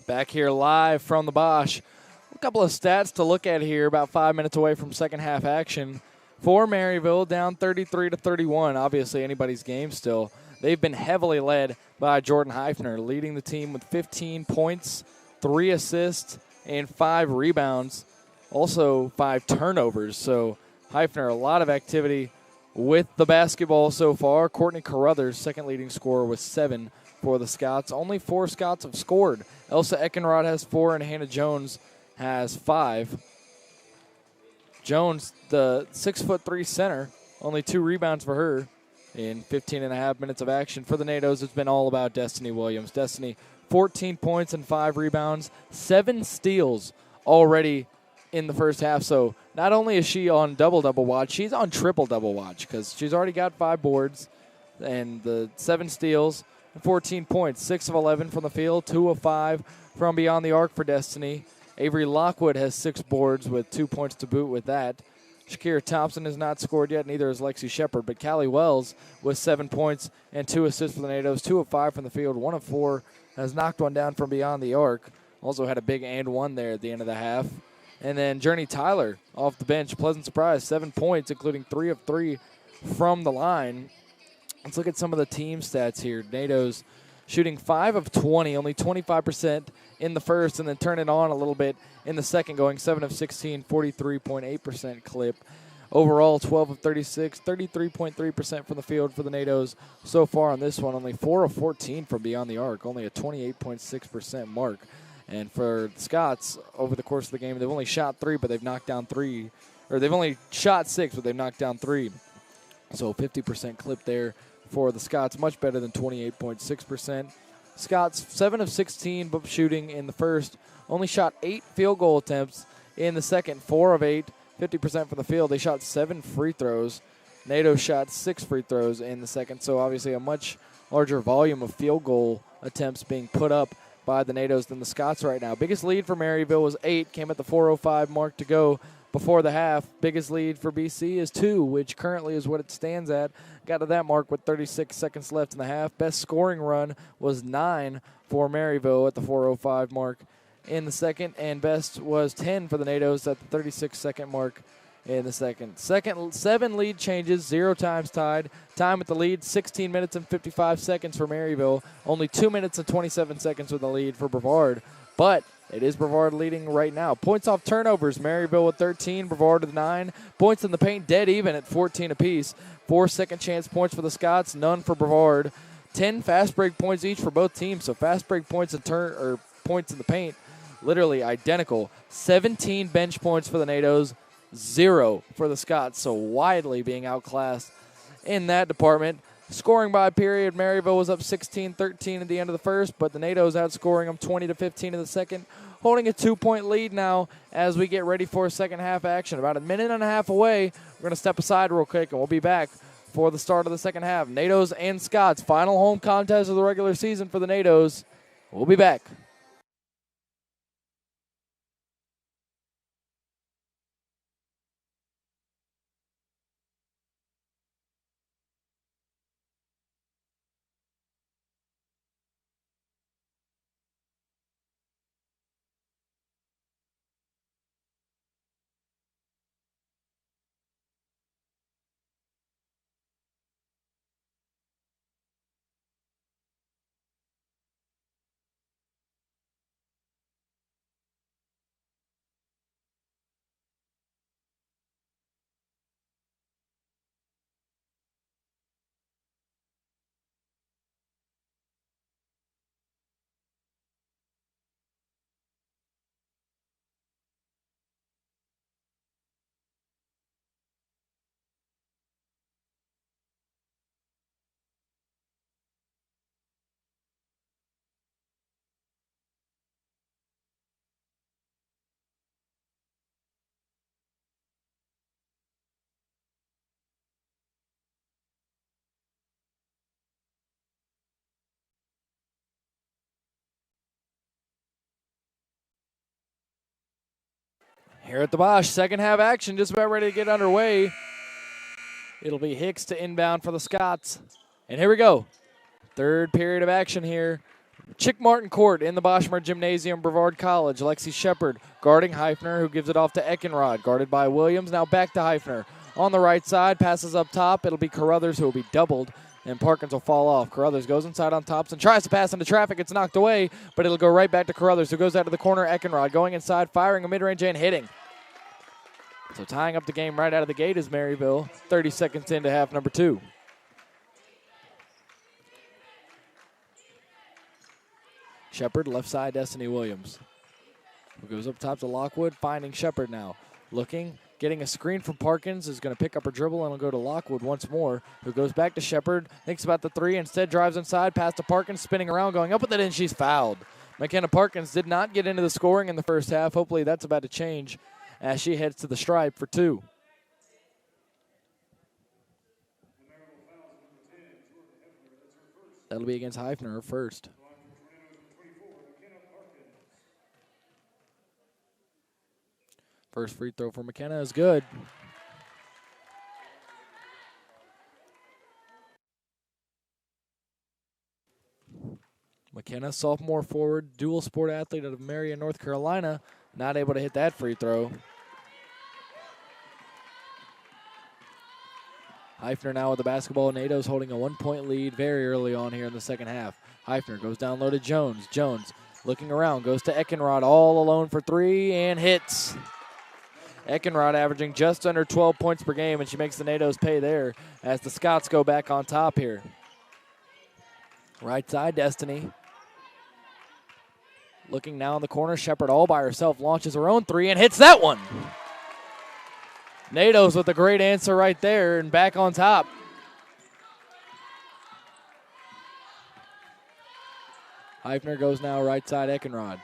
Back here live from the Bosch. A couple of stats to look at here, about 5 minutes away from second half action. For Maryville, down 33-31. Obviously, anybody's game still. They've been heavily led by Jordan Heifner, leading the team with 15 points, 3 assists, and 5 rebounds. Also, 5 turnovers. So, Heifner, a lot of activity with the basketball so far. Courtney Carruthers, second leading scorer, with 7 for the Scots. Only 4 Scots have scored. Elsa Eckenrod has 4, and Hannah Jones has 5. Jones, the 6'3" center, only 2 rebounds for her in 15 and a half minutes of action. For the NATOs, it's been all about Destiny Williams. Destiny, 14 points and 5 rebounds, 7 steals already in the first half. So not only is she on double-double watch, she's on triple-double watch because she's already got 5 boards and the 7 steals and 14 points, 6 of 11 from the field, 2 of 5 from beyond the arc for Destiny. Avery Lockwood has 6 boards with 2 points to boot with that. Shakira Thompson has not scored yet, neither has Lexi Shepard, but Callie Wells with 7 points and 2 assists for the NATOs, 2 of 5 from the field, 1 of 4, has knocked one down from beyond the arc. Also had a big and 1 there at the end of the half. And then Journey Tyler off the bench, pleasant surprise, 7 points, including 3 of 3 from the line. Let's look at some of the team stats here. NATOs shooting 5 of 20, only 25% in the first, and then turn it on a little bit in the second, going 7 of 16, 43.8% clip. Overall, 12 of 36, 33.3% from the field for the NATOs so far on this one. Only 4 of 14 from beyond the arc, only a 28.6% mark. And for the Scots, over the course of the game, they've only shot 3, but they've knocked down 3. Or they've only shot 6, but they've knocked down 3. So 50% clip there for the Scots, much better than 28.6%. Scots, 7 of 16 shooting in the first. Only shot 8 field goal attempts in the second, 4 of 8, 50% from the field. They shot 7 free throws. NATO shot 6 free throws in the second, so obviously a much larger volume of field goal attempts being put up by the NATOs than the Scots right now. Biggest lead for Maryville was 8, came at the 4:05 mark to go before the half. Biggest lead for BC is 2, which currently is what it stands at. Got to that mark with 36 seconds left in the half. Best scoring run was 9 for Maryville at the 4:05 mark in the second, and best was 10 for the NATOs at the 36-second mark in the second. 7 lead changes, 0 times tied. Time with the lead, 16 minutes and 55 seconds for Maryville. Only 2 minutes and 27 seconds with the lead for Brevard. But it is Brevard leading right now. Points off turnovers, Maryville with 13, Brevard with 9. Points in the paint, dead even at 14 apiece. 4 second chance points for the Scots, none for Brevard. 10 fast break points each for both teams, so fast break points and points in the paint, literally identical. 17 bench points for the NATOs, 0 for the Scots, so widely being outclassed in that department. Scoring by period, Maryville was up 16-13 at the end of the first, but the NATOs outscoring them 20-15 in the second, holding a 2-point lead now as we get ready for second half action. About a minute and a half away. We're going to step aside real quick, and we'll be back for the start of the second half. NATOs and Scots, final home contest of the regular season for the NATOs. We'll be back. Here at the Bosch, second half action just about ready to get underway. It'll be Hicks to inbound for the Scots. And here we go. Third period of action here. Chick Martin Court in the Boschmer Gymnasium, Brevard College. Lexi Shepard guarding Heifner, who gives it off to Eckenrod, guarded by Williams. Now back to Heifner. On the right side, passes up top. It'll be Carruthers, who will be doubled, and Parkins will fall off. Carruthers goes inside on Thompson, tries to pass into traffic. It's knocked away, but it'll go right back to Carruthers, who goes out to the corner. Eckenrod going inside, firing a mid-range and hitting. So tying up the game right out of the gate is Maryville, 30 seconds into half number 2. Shepard, left side, Destiny Williams. Who goes up top to Lockwood, finding Shepard now. Looking, getting a screen from Parkins, is going to pick up her dribble and will go to Lockwood once more, who goes back to Shepard, thinks about the three, instead drives inside, pass to Parkins, spinning around, going up with it, and she's fouled. McKenna Parkins did not get into the scoring in the first half. Hopefully that's about to change as she heads to the stripe for 2. That'll be against Heifner, her first. First free throw for McKenna is good. McKenna, sophomore forward, dual sport athlete out of Marion, North Carolina, not able to hit that free throw. Heifner now with the basketball. NATO's holding a 1-point lead very early on here in the second half. Heifner goes down low to Jones. Jones looking around, goes to Eckenrod all alone for 3 and hits. Eckenrod averaging just under 12 points per game, and she makes the NATO's pay there as the Scots go back on top here. Right side, Destiny. Looking now in the corner, Shepard all by herself launches her own 3 and hits that one. NATO's with a great answer right there and back on top. Heifner goes now right side, Eckenrod.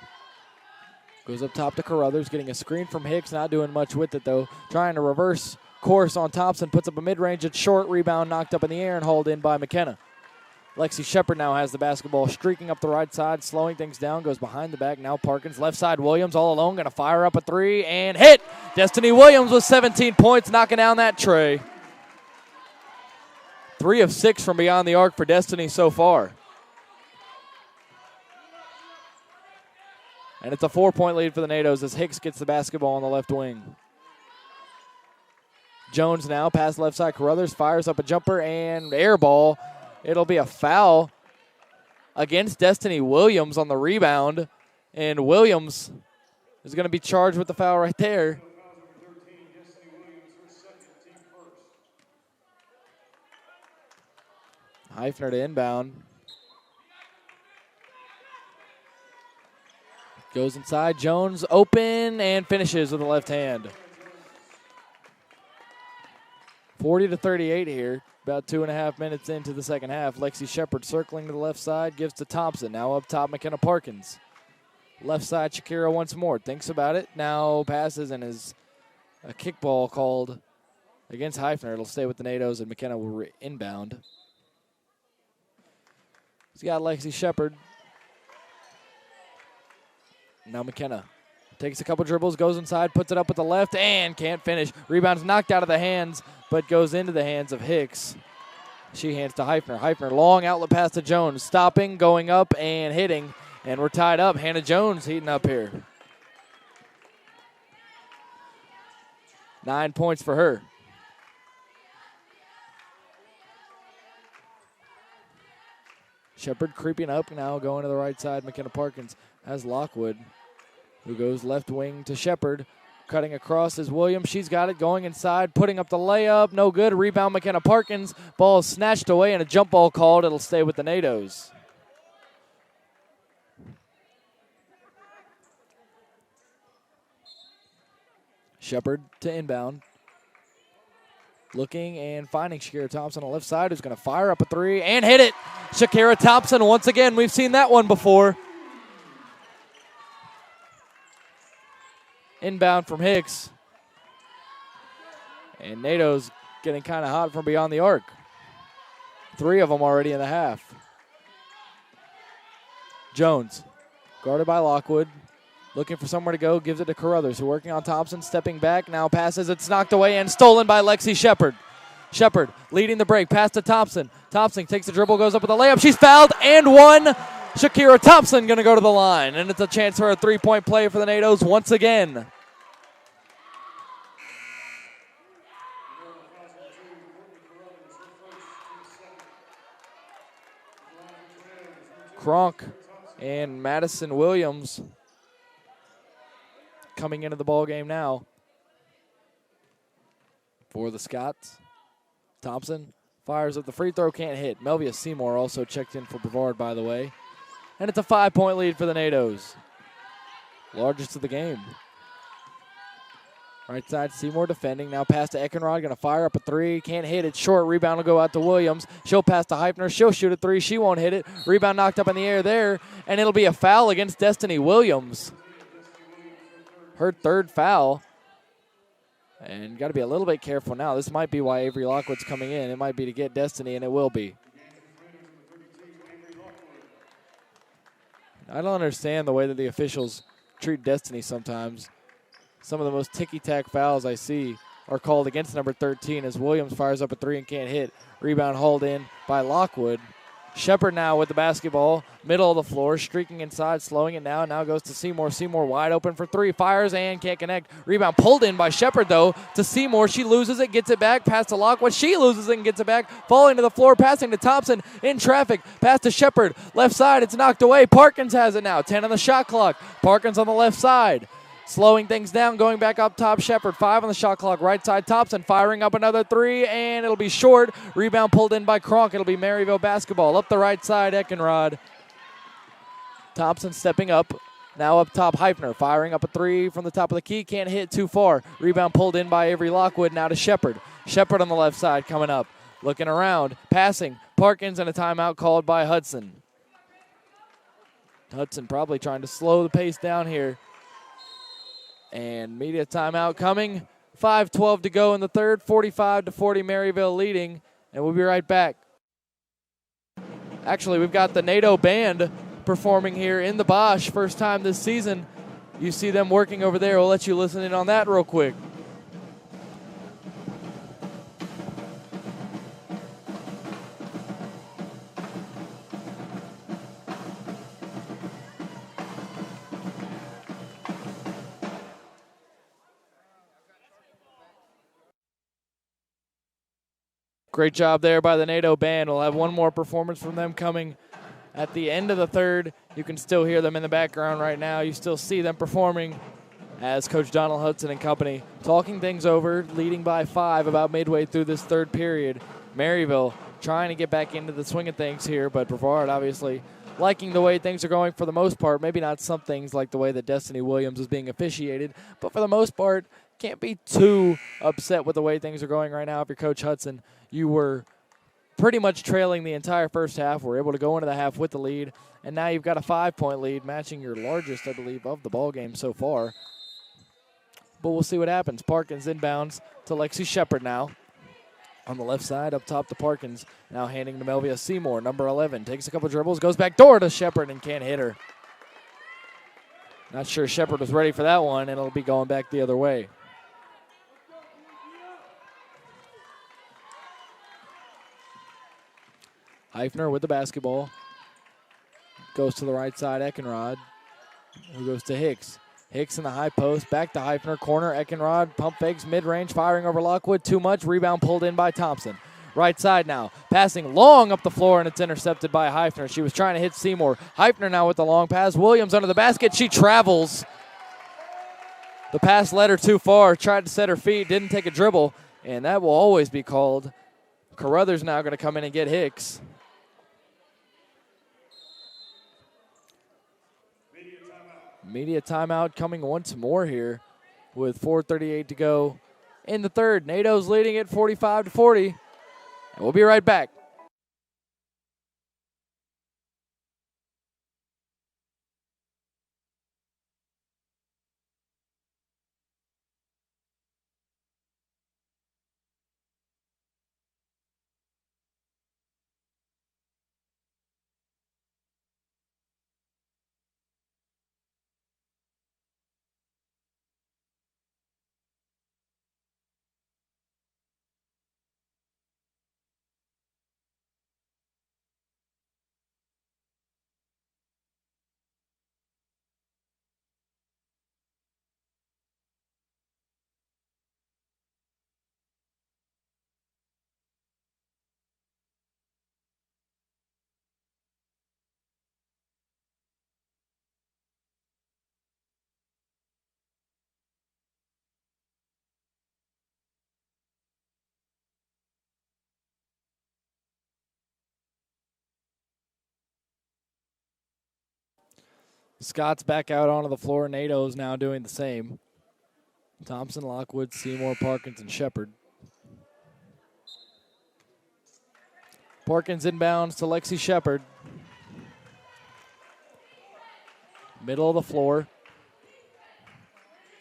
Goes up top to Carruthers, getting a screen from Hicks, not doing much with it though. Trying to reverse course on Thompson, puts up a mid-range, it's short, rebound knocked up in the air and hauled in by McKenna. Lexi Shepard now has the basketball, streaking up the right side, slowing things down, goes behind the back. Now Parkins, left side, Williams all alone, going to fire up a 3 and hit. Destiny Williams with 17 points, knocking down that tray. 3 of 6 from beyond the arc for Destiny so far. And it's a 4-point lead for the NATO's as Hicks gets the basketball on the left wing. Jones now, pass left side, Carruthers fires up a jumper and air ball. It'll be a foul against Destiny Williams on the rebound. And Williams is going to be charged with the foul right there. Heifner to inbound. Goes inside, Jones open and finishes with the left hand. 40-38 here. About 2.5 minutes into the second half. Lexi Shepard circling to the left side, gives to Thompson. Now up top, McKenna Parkins. Left side, Shakira once more. Thinks about it. Now passes and is a kickball called against Heifner. It'll stay with the NATO's and McKenna will inbound. He's got Lexi Shepard. Now McKenna takes a couple dribbles, goes inside, puts it up with the left, and can't finish. Rebound's knocked out of the hands, but goes into the hands of Hicks. She hands to Heifner. Heifner, long outlet pass to Jones. Stopping, going up, and hitting. And we're tied up. Hannah Jones heating up here. 9 points for her. Shepard creeping up now, going to the right side. McKenna Parkins has Lockwood, who goes left wing to Shepard. Cutting across is Williams. She's got it, going inside, putting up the layup. No good. Rebound, McKenna Parkins. Ball is snatched away and a jump ball called. It'll stay with the NATO's. Shepard to inbound. Looking and finding Shakira Thompson on the left side, who's going to fire up a 3 and hit it. Shakira Thompson once again. We've seen that one before. Inbound from Hicks. And NATO's getting kind of hot from beyond the arc. 3 of them already in the half. Jones, guarded by Lockwood. Looking for somewhere to go, gives it to Carruthers, who working on Thompson, stepping back, now passes, it's knocked away and stolen by Lexi Shepard. Shepard leading the break, pass to Thompson. Thompson takes the dribble, goes up with a layup, she's fouled and one. Shakira Thompson going to go to the line, and it's a chance for a three-point play for the NATOs once again. Kronk and Madison Williams coming into the ball game now for the Scots. Thompson fires up the free throw, can't hit. Melvia Seymour also checked in for Brevard, by the way. And it's a 5-point lead for the NATOs. Largest of the game. Right side, Seymour defending. Now pass to Eckenrod, going to fire up a three. Can't hit it. Short rebound will go out to Williams. She'll pass to Heifner. She'll shoot a three. She won't hit it. Rebound knocked up in the air there. And it'll be a foul against Destiny Williams. Her third foul. And got to be a little bit careful now. This might be why Avery Lockwood's coming in. It might be to get Destiny, and it will be. I don't understand the way that the officials treat Destiny sometimes. Some of the most ticky-tack fouls I see are called against number 13 as Williams fires up a three and can't hit. Rebound hauled in by Lockwood. Shepard now with the basketball, middle of the floor, streaking inside, slowing it now. Now goes to Seymour. Seymour wide open for three, fires and can't connect. Rebound pulled in by Shepard, though, to Seymour. She loses it, gets it back, pass to Lockwood. She loses it and gets it back, falling to the floor, passing to Thompson in traffic. Pass to Shepard, left side, it's knocked away. Parkins has it now, 10 on the shot clock. Parkins on the left side. Slowing things down, going back up top, Shepard. 5 on the shot clock, right side, Thompson firing up another three, and it'll be short. Rebound pulled in by Kronk. It'll be Maryville basketball. Up the right side, Eckenrod. Thompson stepping up. Now up top, Heifner firing up a three from the top of the key. Can't hit too far. Rebound pulled in by Avery Lockwood. Now to Shepard. Shepard on the left side coming up. Looking around, passing. Parkins and a timeout called by Hudson. Hudson probably trying to slow the pace down here. And media timeout coming. 5:12 to go in the third. 45-40 Maryville leading. And we'll be right back. Actually, we've got the NATO band performing here in the Bosch. First time this season. You see them working over there. We'll let you listen in on that real quick. Great job there by the NATO band. We'll have one more performance from them coming at the end of the third. You can still hear them in the background right now. You still see them performing as Coach Donald Hudson and company talking things over, leading by 5 about midway through this third period. Maryville trying to get back into the swing of things here, but Brevard obviously liking the way things are going for the most part. Maybe not some things like the way that Destiny Williams is being officiated, but for the most part, can't be too upset with the way things are going right now if you're Coach Hudson. You were pretty much trailing the entire first half. Were able to go into the half with the lead, and now you've got a 5-point lead, matching your largest, I believe, of the ball game so far. But we'll see what happens. Parkins inbounds to Lexi Shepard now. On the left side, up top to Parkins. Now handing to Melvia Seymour, number 11. Takes a couple dribbles, goes back door to Shepard and can't hit her. Not sure Shepard was ready for that one, and it'll be going back the other way. Heifner with the basketball. Goes to the right side, Eckenrod. Who goes to Hicks. Hicks in the high post, back to Heifner, corner, Eckenrod, pump fakes, mid-range, firing over Lockwood, too much, rebound pulled in by Thompson. Right side now, passing long up the floor, and it's intercepted by Heifner. She was trying to hit Seymour. Heifner now with the long pass, Williams under the basket, she travels. The pass led her too far, tried to set her feet, didn't take a dribble, and that will always be called. Carruthers now going to come in and get Hicks. Media timeout coming once more here with 4:38 to go in the third. NATO's leading it 45-40. And we'll be right back. Scott's back out onto the floor. NATO's now doing the same. Thompson, Lockwood, Seymour, Parkinson, Shepard. Parkins inbounds to Lexi Shepard. Middle of the floor.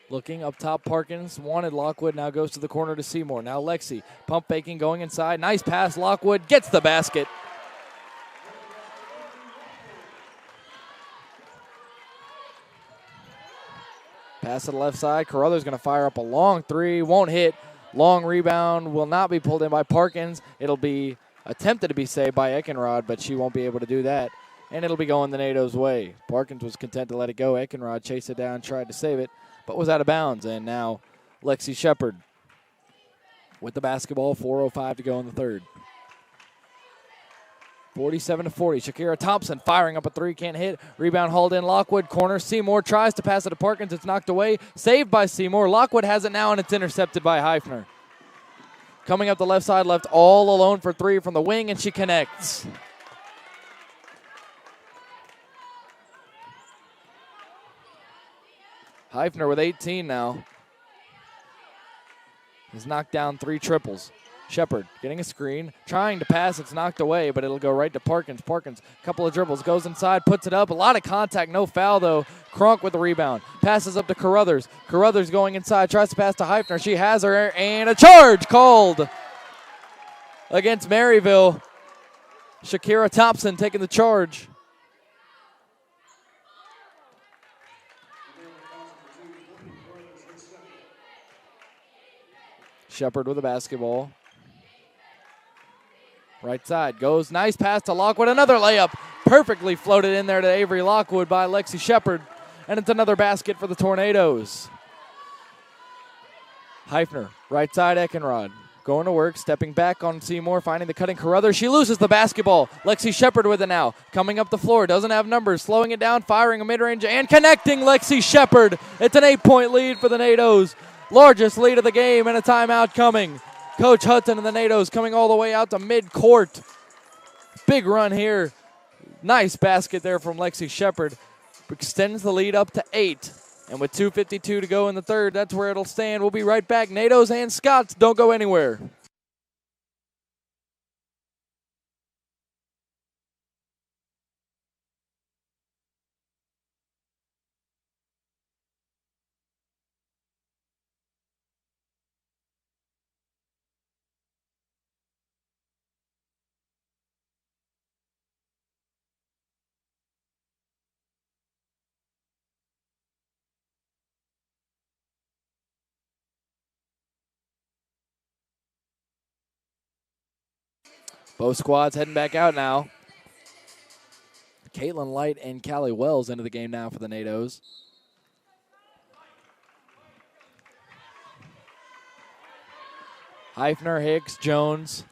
Looking up top, Parkins wanted Lockwood, now goes to the corner to Seymour. Now Lexi, pump faking, going inside. Nice pass, Lockwood gets the basket. Pass to the left side. Carruthers going to fire up a long three. Won't hit. Long rebound will not be pulled in by Parkins. It'll be attempted to be saved by Eckenrod, but she won't be able to do that. And it'll be going the NATO's way. Parkins was content to let it go. Eckenrod chased it down, tried to save it, but was out of bounds. And now Lexi Shepard with the basketball. 4:05 to go in the third. 47-40. Shakira Thompson firing up a three, can't hit. Rebound hauled in. Lockwood corner. Seymour tries to pass it to Parkins. It's knocked away. Saved by Seymour. Lockwood has it now, and it's intercepted by Heifner. Coming up the left side, left all alone for three from the wing, and she connects. Heifner with 18 now. Has knocked down three triples. Shepard getting a screen, trying to pass. It's knocked away, but it'll go right to Parkins. Parkins, couple of dribbles, goes inside, puts it up. A lot of contact, no foul though. Kronk with the rebound. Passes up to Carruthers. Carruthers going inside, tries to pass to Heifner. She has her, and a charge called against Maryville. Shakira Thompson taking the charge. Shepard with the basketball. Right side goes, nice pass to Lockwood, another layup. Perfectly floated in there to Avery Lockwood by Lexi Shepard, and it's another basket for the Tornadoes. Heifner, right side Eckenrod, going to work, stepping back on Seymour, finding the cutting Carruthers. She loses the basketball. Lexi Shepard with it now, coming up the floor, doesn't have numbers, slowing it down, firing a mid-range, and connecting Lexi Shepard. It's an 8-point lead for the NATOs. Largest lead of the game, and a timeout coming. Coach Hudson and the NATOs coming all the way out to mid-court. Big run here. Nice basket there from Lexi Shepard. Extends the lead up to 8. And with 2:52 to go in the third, that's where it'll stand. We'll be right back. NATOs and Scots, don't go anywhere. Both squads heading back out now. Caitlin Light and Callie Wells into the game now for the NATOs. Heifner, Hicks, Jones,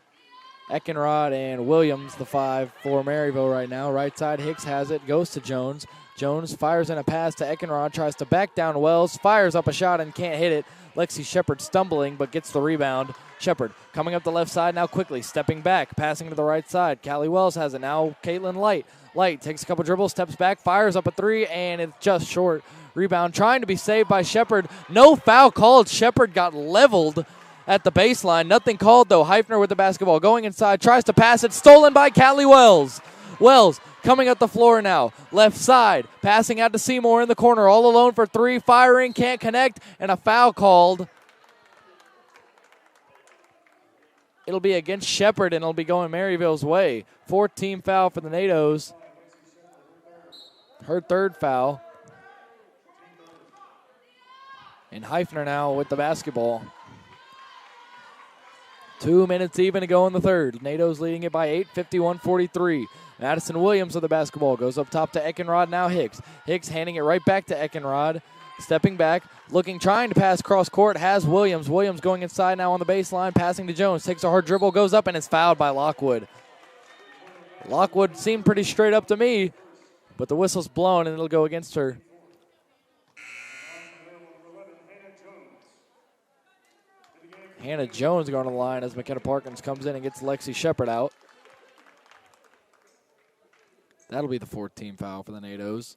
Eckenrod, and Williams, the 5 for Maryville right now. Right side, Hicks has it, goes to Jones. Jones fires in a pass to Eckenrod, tries to back down Wells, fires up a shot and can't hit it. Lexi Shepard stumbling but gets the rebound. Shepard coming up the left side now quickly, stepping back, passing to the right side. Callie Wells has it now. Caitlin Light. Light takes a couple dribbles, steps back, fires up a three, and it's just short. Rebound trying to be saved by Shepard. No foul called. Shepard got leveled at the baseline. Nothing called though. Heifner with the basketball going inside, tries to pass it, stolen by Callie Wells. Wells coming up the floor now, left side, passing out to Seymour in the corner, all alone for three, firing, can't connect, and a foul called. It'll be against Shepard, and it'll be going Maryville's way. 4th-team foul for the NATOs. Her third foul. And Heifner now with the basketball. 2 minutes even to go in the third. NATO's leading it by 8, 51-43. Madison Williams with the basketball. Goes up top to Eckenrod, now Hicks. Hicks handing it right back to Eckenrod. Stepping back, looking, trying to pass cross court, has Williams. Williams going inside now on the baseline, passing to Jones. Takes a hard dribble, goes up, and is fouled by Lockwood. Lockwood seemed pretty straight up to me, but the whistle's blown, and it'll go against her. Hannah Jones going to the line as McKenna Parkins comes in and gets Lexi Shepard out. That'll be the 4th-team foul for the NATOs.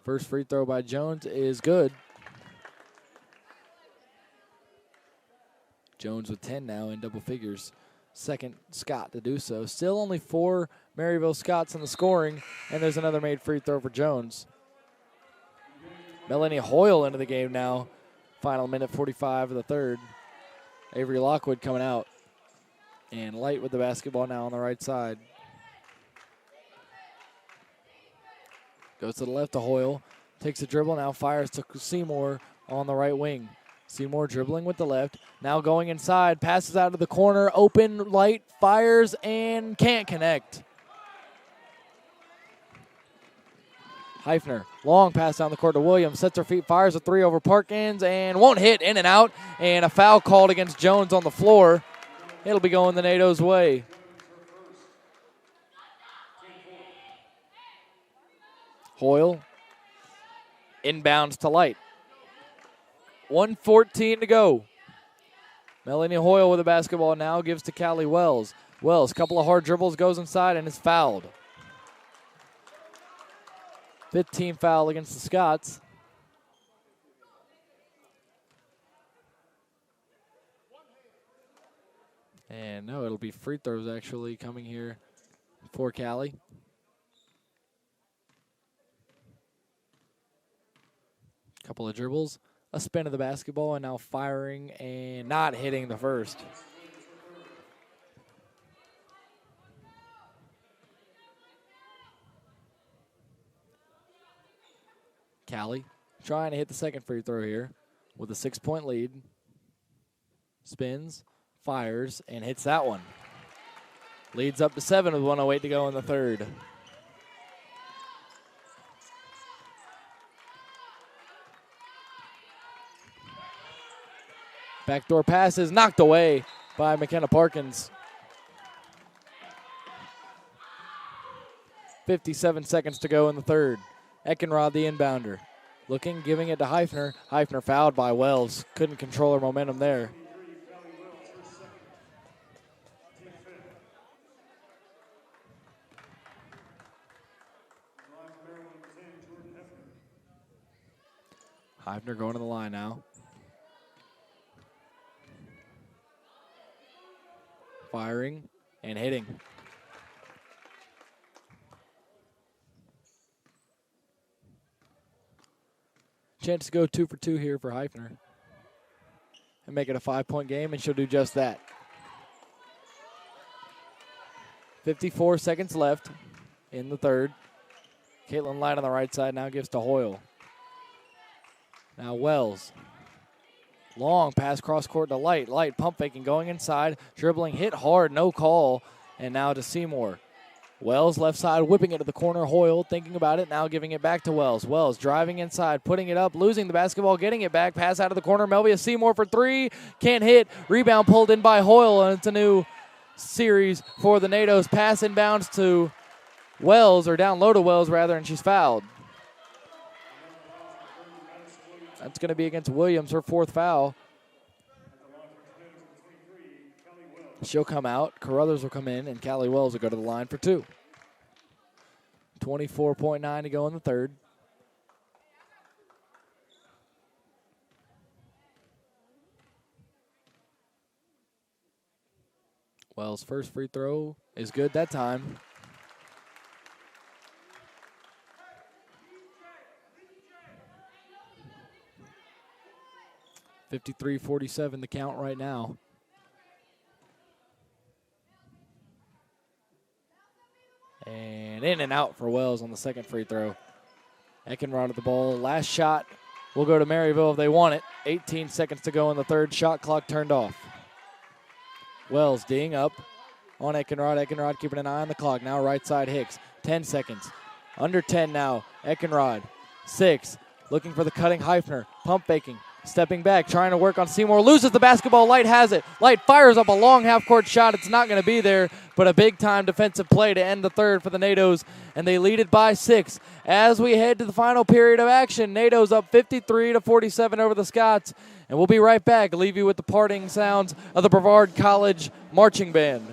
First free throw by Jones is good. Jones with 10 now in double figures. Second Scott to do so. Still only 4 Maryville Scots in the scoring, and there's another made free throw for Jones. Melanie Hoyle into the game now. Final minute 45 of the third. Avery Lockwood coming out. And Light with the basketball now on the right side. Goes to the left to Hoyle. Takes a dribble, now fires to Seymour on the right wing. Seymour dribbling with the left. Now going inside, passes out of the corner. Open, Light, fires, and can't connect. Heifner, long pass down the court to Williams. Sets her feet, fires a three over Parkins, and won't hit, in and out. And a foul called against Jones on the floor. It'll be going the NATO's way. Hoyle, inbounds to Light. 1:14 to go. Melanie Hoyle with the basketball now, gives to Callie Wells. Wells, couple of hard dribbles, goes inside and is fouled. 15 foul against the Scots. And no, it'll be free throws actually coming here for Callie. Couple of dribbles, a spin of the basketball, and now firing and not hitting the first. Callie trying to hit the second free throw here with a 6-point lead. Spins, fires, and hits that one. Leads up to 7 with 1:08 to go in the third. Backdoor pass is knocked away by McKenna Parkins. 57 seconds to go in the third. Eckenrod, the inbounder. Looking, giving it to Heifner. Heifner fouled by Wells. Couldn't control her momentum there. Heifner going to the line now. Firing and hitting. Chance to go 2 for 2 here for Heifner and make it a 5-point game, and she'll do just that. 54 seconds left in the third. Caitlin Light on the right side now gives to Hoyle. Now Wells. Long pass cross court to Light. Light pump faking, going inside, dribbling, hit hard, no call, and now to Seymour. Wells left side, whipping it to the corner. Hoyle thinking about it, now giving it back to Wells. Wells driving inside, putting it up, losing the basketball, getting it back. Pass out of the corner. Melvia Seymour for three. Can't hit. Rebound pulled in by Hoyle, and it's a new series for the NATOs. Pass inbounds to Wells, or down low to Wells rather, and she's fouled. That's going to be against Williams, her 4th foul. She'll come out. Carruthers will come in, and Callie Wells will go to the line for 2. 24.9 to go in the third. Wells' first free throw is good that time. .53-47 the count right now. And in and out for Wells on the second free throw. Eckenrod at the ball. Last shot will go to Maryville if they want it. 18 seconds to go in the third. Shot clock turned off. Wells D'ing up on Eckenrod. Eckenrod keeping an eye on the clock. Now right side Hicks. 10 seconds. Under 10 now. Eckenrod. 6. Looking for the cutting Heifner. Pump faking. Stepping back, trying to work on Seymour. Loses the basketball. Light has it. Light fires up a long half-court shot. It's not going to be there, but a big-time defensive play to end the third for the NATOs, and they lead it by 6. As we head to the final period of action, NATOs up 53-47 over the Scots, and we'll be right back. Leave you with the parting sounds of the Brevard College Marching Band.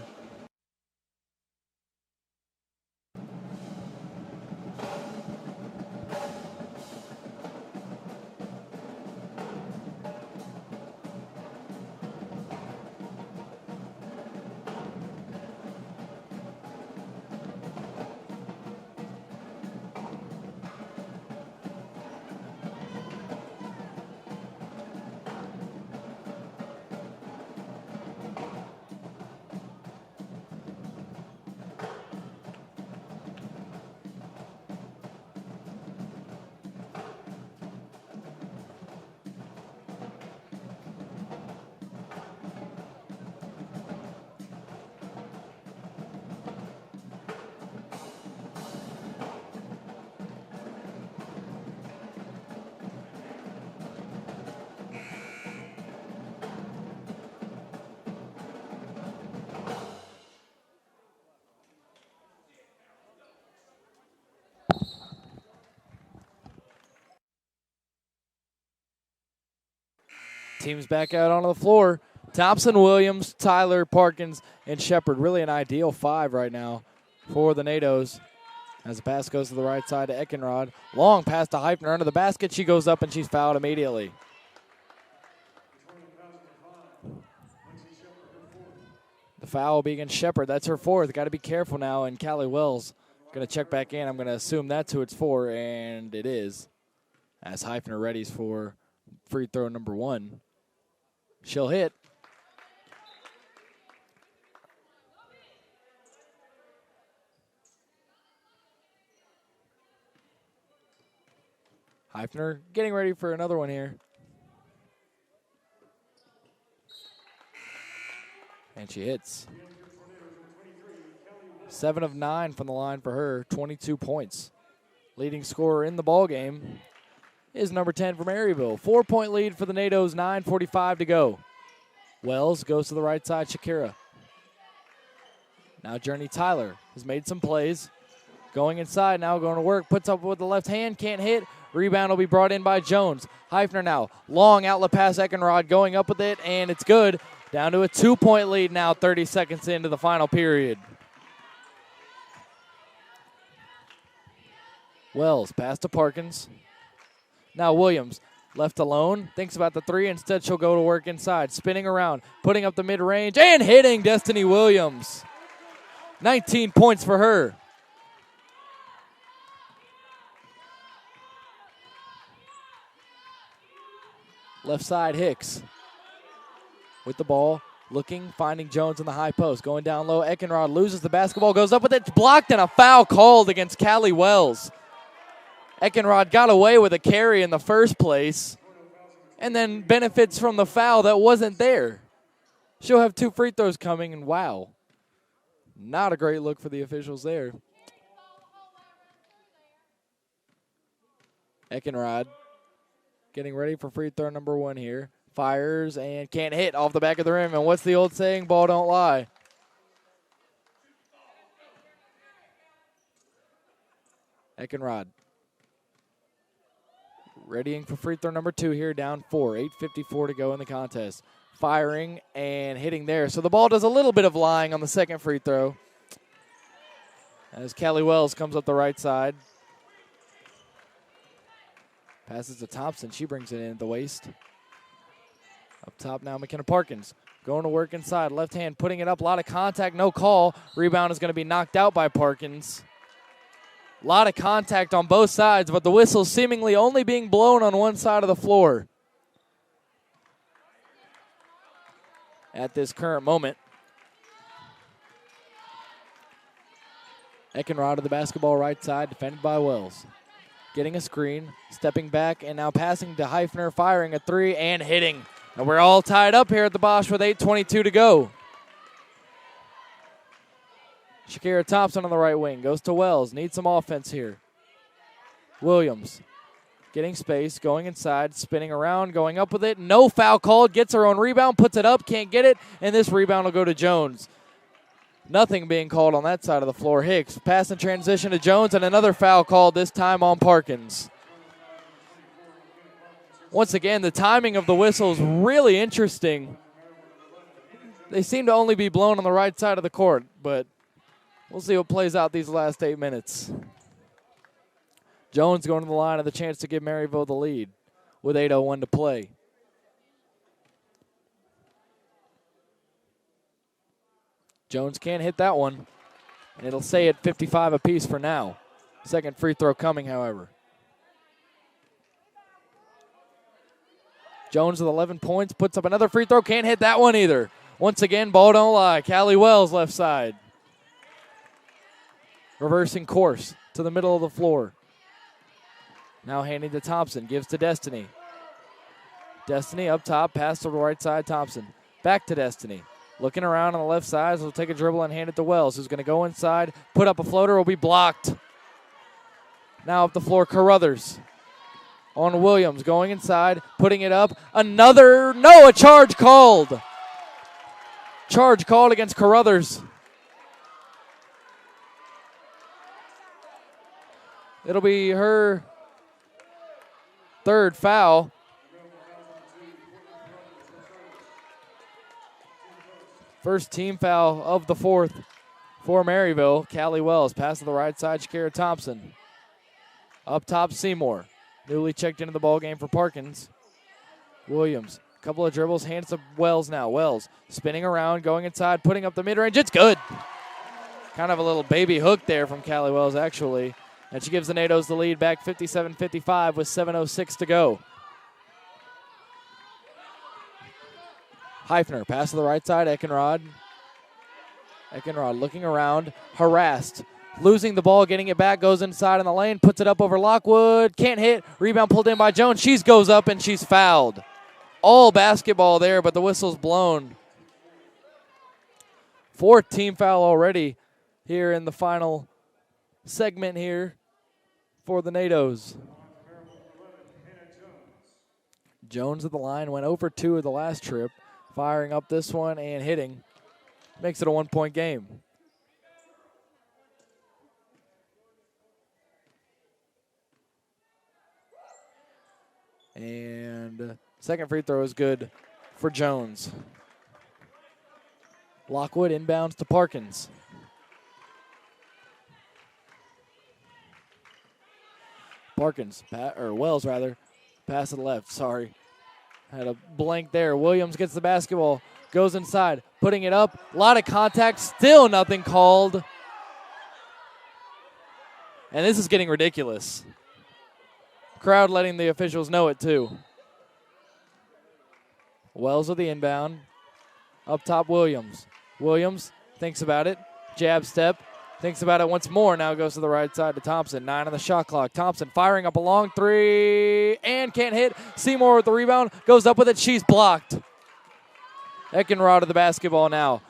teams back out onto the floor. Thompson, Williams, Tyler, Parkins, and Shepard. Really an ideal 5 right now for the NATOs. As the pass goes to the right side to Eckenrod. Long pass to Heifner under the basket. She goes up and she's fouled immediately. The foul will be against Shepard. That's her 4th. Got to be careful now. And Callie Wells going to check back in. I'm going to assume that's who it's for, and it is. As Heifner readies for free throw number 1. She'll hit. Heifner getting ready for another one here. And she hits. 7 of 9 from the line for her, 22 points. Leading scorer in the ballgame is number 10 for Maryville. 4-point lead for the NATOs, 9:45 to go. Wells goes to the right side, Shakira. Now Journey Tyler has made some plays. Going inside, now going to work, puts up with the left hand, can't hit. Rebound will be brought in by Jones. Heifner now, long outlet pass, Eckenrod going up with it, and it's good. Down to a 2-point lead now, 30 seconds into the final period. Wells, pass to Parkins. Now Williams, left alone, thinks about the 3. Instead, she'll go to work inside, spinning around, putting up the mid-range, and hitting Destiny Williams. 19 points for her. Left side, Hicks with the ball, looking, finding Jones in the high post. Going down low, Eckenrod loses the basketball, goes up with it, blocked, and a foul called against Callie Wells. Eckenrod got away with a carry in the first place and then benefits from the foul that wasn't there. She'll have 2 free throws coming, and wow, not a great look for the officials there. Eckenrod getting ready for free throw number 1 here. Fires and can't hit off the back of the rim. And what's the old saying? Ball don't lie. Eckenrod readying for free throw number 2 here, down 4. 8:54 to go in the contest. Firing and hitting there. So the ball does a little bit of lying on the second free throw. As Callie Wells comes up the right side. Passes to Thompson. She brings it in at the waist. Up top now, McKenna Parkins. Going to work inside. Left hand, putting it up. A lot of contact, no call. Rebound is going to be knocked out by Parkins. A lot of contact on both sides, but the whistle seemingly only being blown on one side of the floor at this current moment. Eckenrod to the basketball right side, defended by Wells. Getting a screen, stepping back, and now passing to Heifner, firing a 3 and hitting. And we're all tied up here at the Bosch with 8:22 to go. Shakira Thompson on the right wing, goes to Wells, needs some offense here. Williams getting space, going inside, spinning around, going up with it. No foul called, gets her own rebound, puts it up, can't get it, and this rebound will go to Jones. Nothing being called on that side of the floor. Hicks, pass and transition to Jones, and another foul called, this time on Parkins. Once again, the timing of the whistles really interesting. They seem to only be blown on the right side of the court, but we'll see what plays out these last 8 minutes. Jones going to the line of the chance to give Maryville the lead with 8:01 to play. Jones can't hit that one, and it'll stay at 55 apiece for now. Second free throw coming, however. Jones with 11 points, puts up another free throw, can't hit that one either. Once again, ball don't lie. Callie Wells left side. Reversing course to the middle of the floor. Now handing to Thompson, gives to Destiny. Destiny up top, pass to the right side, Thompson. Back to Destiny. Looking around on the left side, so will take a dribble and hand it to Wells, who's going to go inside, put up a floater, will be blocked. Now up the floor, Carruthers. On Williams, going inside, putting it up. A charge called. Charge called against Carruthers. It'll be her third foul. First team foul of the fourth for Maryville. Callie Wells, pass to the right side, Shakira Thompson. Up top, Seymour. Newly checked into the ball game for Parkins. Williams, couple of dribbles, hands to Wells now. Wells spinning around, going inside, putting up the mid-range. It's good. Kind of a little baby hook there from Callie Wells, actually. And she gives the NATOs the lead back 57-55 with 7:06 to go. Heifner, pass to the right side, Eckenrod. Eckenrod looking around, harassed. Losing the ball, getting it back, goes inside in the lane, puts it up over Lockwood. Can't hit. Rebound pulled in by Jones. She goes up and she's fouled. All basketball there, but the whistle's blown. Fourth team foul already here in the final segment here for the NATOs. Jones at the line, went over 2 of the last trip. Firing up this one and hitting. Makes it a 1-point game. And second free throw is good for Jones. Lockwood inbounds to Parkins. Wells rather, pass to the left, sorry. Had a blank there. Williams gets the basketball, goes inside, putting it up. A lot of contact, still nothing called. And this is getting ridiculous. Crowd letting the officials know it too. Wells with the inbound. Up top, Williams. Williams thinks about it. Jab step. Thinks about it once more. Now goes to the right side to Thompson. 9 on the shot clock. Thompson firing up a long 3 and can't hit. Seymour with the rebound. Goes up with it. She's blocked. Eckenrod of the basketball now.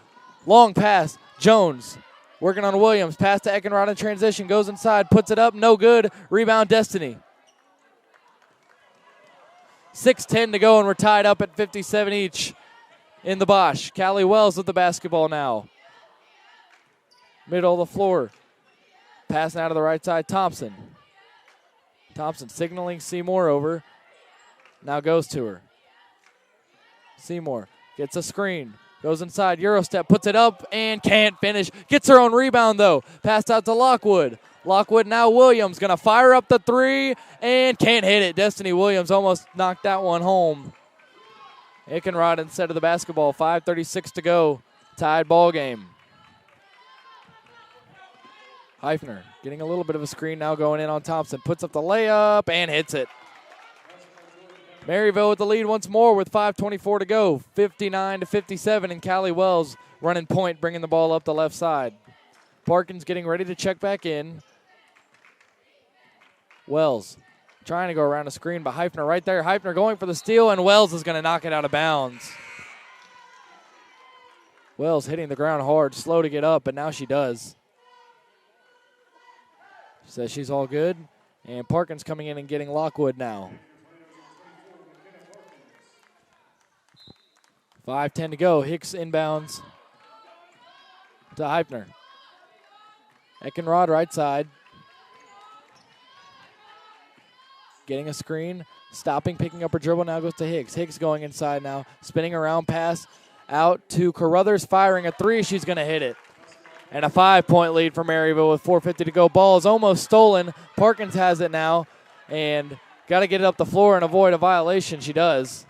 Long pass. Jones working on Williams. Pass to Eckenrod in transition. Goes inside. Puts it up. No good. Rebound Destiny. 6:10 to go, and we're tied up at 57 each in the Bosch. Callie Wells with the basketball now. Middle of the floor. Passing out to the right side, Thompson. Thompson signaling Seymour over. Now goes to her. Seymour gets a screen. Goes inside, Eurostep, puts it up, and can't finish. Gets her own rebound, though. Passed out to Lockwood. Lockwood now Williams. Going to fire up the 3 and can't hit it. Destiny Williams almost knocked that one home. Ickenrod instead of the basketball. 5:36 to go. Tied ball game. Heifner getting a little bit of a screen now going in on Thompson. Puts up the layup and hits it. Maryville with the lead once more with 5:24 to go. 59-57, and Callie Wells running point, bringing the ball up the left side. Parkins getting ready to check back in. Wells trying to go around the screen, but Heifner right there. Heifner going for the steal, and Wells is going to knock it out of bounds. Wells hitting the ground hard, slow to get up, but now she does. She says she's all good, and Parkins coming in and getting Lockwood now. 5:10 to go. Hicks inbounds to Heifner. Eckenrod right side. Getting a screen. Stopping, picking up her dribble. Now goes to Hicks. Hicks going inside now. Spinning around, pass out to Carruthers. Firing a 3. She's going to hit it. And a 5-point lead for Maryville with 4:50 to go. Ball is almost stolen. Parkins has it now. And got to get it up the floor and avoid a violation. She does.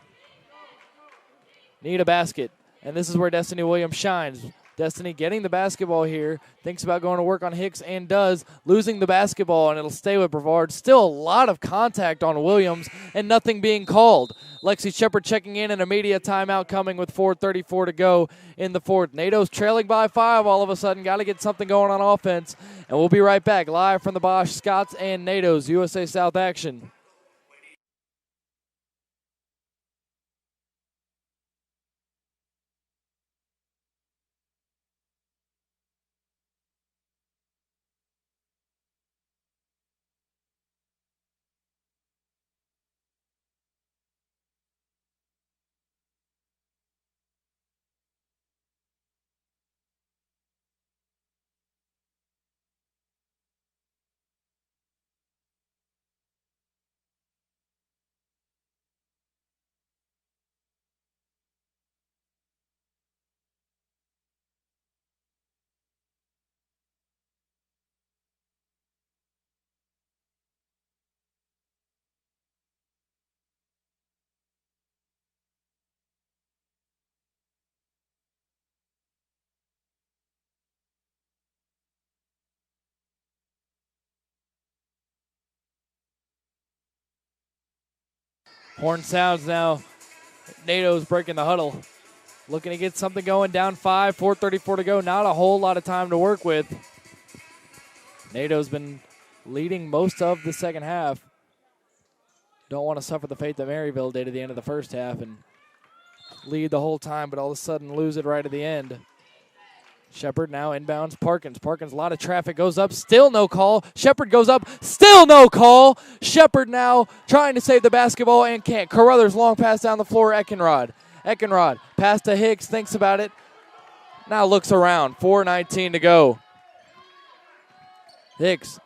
Need a basket. And this is where Destiny Williams shines. Destiny getting the basketball here. Thinks about going to work on Hicks and does. Losing the basketball, and it'll stay with Brevard. Still a lot of contact on Williams and nothing being called. Lexi Shepard checking in, and a media timeout coming with 4:34 to go in the fourth. NATO's trailing by 5 all of a sudden. Got to get something going on offense. And we'll be right back live from the Bosch, Scots and NATO's USA South action. Horn sounds now. NATO's breaking the huddle. Looking to get something going, down 5, 4:34 to go. Not a whole lot of time to work with. NATO's been leading most of the second half. Don't want to suffer the fate that Maryville did at the end of the first half and lead the whole time, but all of a sudden lose it right at the end. Shepard now inbounds Parkins. Parkins, a lot of traffic, goes up, still no call. Shepard goes up, still no call. Shepard now trying to save the basketball and can't. Carruthers, long pass down the floor, Eckenrod. Eckenrod, pass to Hicks, thinks about it. Now looks around, 4:19 to go. Hicks,